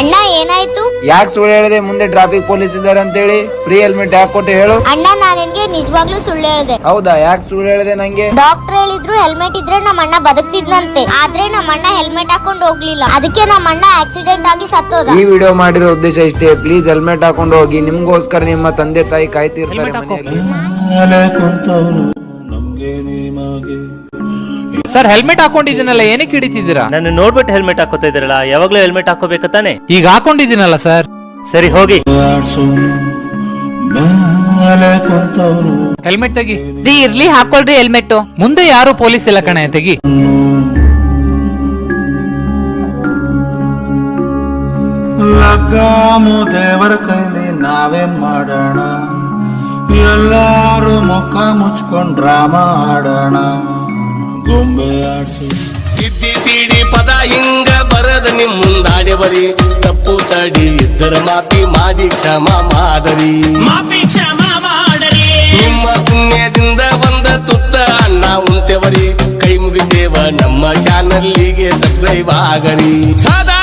ಅಣ್ಣ ಏನಾಯ್ತು? ಯಾಕೆ ಸುಳ್ಳು ಹೇಳಿದೆ? ಮುಂದೆ ಟ್ರಾಫಿಕ್ ಪೊಲೀಸ್ ಇದ್ದಾರೆ ಅಂತ ಹೇಳಿ ಫ್ರೀ ಹೆಲ್ಮೆಟ್ ಯಾಕೆ ಕೊಟ್ಟೆ ಹೇಳು? ಅಣ್ಣ ನಾನು ನಿನ್ಗೆ ನಿಜವಾಗ್ಲೂ ಸುಳ್ಳು ಹೇಳಿದೆ. ಹೌದಾ? ಯಾಕೆ ಸುಳ್ಳು ಹೇಳಿದೆ ನಂಗೆ? ಡಾಕ್ಟರ್ ಹೇಳಿದ್ರು ಹೆಲ್ಮೆಟ್ ಇದ್ರೆ ನಮ್ಮ ಅಣ್ಣ ಬದುಕ್ತಿದ್ನಂತೆ. ಆದ್ರೆ ನಮ್ಮ ಅಣ್ಣ ಹೆಲ್ಮೆಟ್ ಹಾಕೊಂಡು ಹೋಗ್ಲಿಲ್ಲ, ಅದಕ್ಕೆ ನಮ್ಮ ಅಣ್ಣ ಆಕ್ಸಿಡೆಂಟ್ ಆಗಿ ಸತ್ತೋದ. ಈ ವಿಡಿಯೋ ಮಾಡಿರೋ ಉದ್ದೇಶ ಇಷ್ಟೇ. ಪ್ಲೀಸ್ ಹೆಲ್ಮೆಟ್ ಹಾಕೊಂಡು ಹೋಗಿ. ನಿಮ್ಗೋಸ್ಕರ ನಿಮ್ಮ ತಂದೆ ತಾಯಿ ಕಾಯ್ತಿರ್ತಾರೆ ಮನೆಯಲ್ಲಿ. ಸರ್ ಹೆಲ್ಮೆಟ್ ಹಾಕೊಂಡಿದ್ದೀನಲ್ಲ, ಏನಕ್ಕೆ ಹಿಡಿತಿದ್ದೀರಾ? ನನ್ನ ನೋಡ್ಬಿಟ್ಟು ಹೆಲ್ಮೆಟ್ ಹಾಕೋತಾ ಇದ್ರಲ್ಲ, ಯಾವಾಗ್ಲೂ ಹೆಲ್ಮೆಟ್ ಹಾಕೋಬೇಕು ತಾನೆ? ಈಗ ಹಾಕೊಂಡಿದ್ದೀನಲ್ಲ ಸರ್. ಸರಿ ಹೋಗಿ. ಹೆಲ್ಮೆಟ್ ತೆಗಿ. ಇರ್ಲಿ, ಹಾಕೊಳ್ರಿ ಹೆಲ್ಮೆಟ್. ಮುಂದೆ ಯಾರು ಪೊಲೀಸ್ ಇಲ್ಲ ಕಣೆ, ತೆಗಿ. ಲಗಾಮು ದೇವರ ಕೈಲಿ ನಾವೇನ್ ಮಾಡೋಣ, ಎಲ್ಲಾರು ಮುಖ ಮುಚ್ಕೊಂಡ್ ಡ್ರಾಮಾ ಆಡೋಣ, ಗೊಂಬೆ ಆಡ್ಸು. ತಿದ್ದಿ ತೀಡಿ ಪದ ಹಿಂಗ ಬರದ ನಿಮ್ ಮುಂದಾಡೆ ಬರಿ, ತಪ್ಪು ತಡಿ ಇದ್ದರ ಮಾಪಿ ಮಾಡಿ ಕ್ಷಮ ಮಾಡರಿ, ಮಾಪಿ ಕ್ಷಮ ಮಾಡರಿ. ನಿಮ್ಮ ಪುಣ್ಯದಿಂದ ಬಂದ ತುತ್ತ ಅನ್ನ ಉಂತೆವರಿ, ಕೈ ಮುಗಿತೇವ ನಮ್ಮ ಚಾನಲ್ಲಿಗೆ ಸಬ್ಸ್ಕ್ರೈಬ್ ಆಗರಿ. ಸದಾ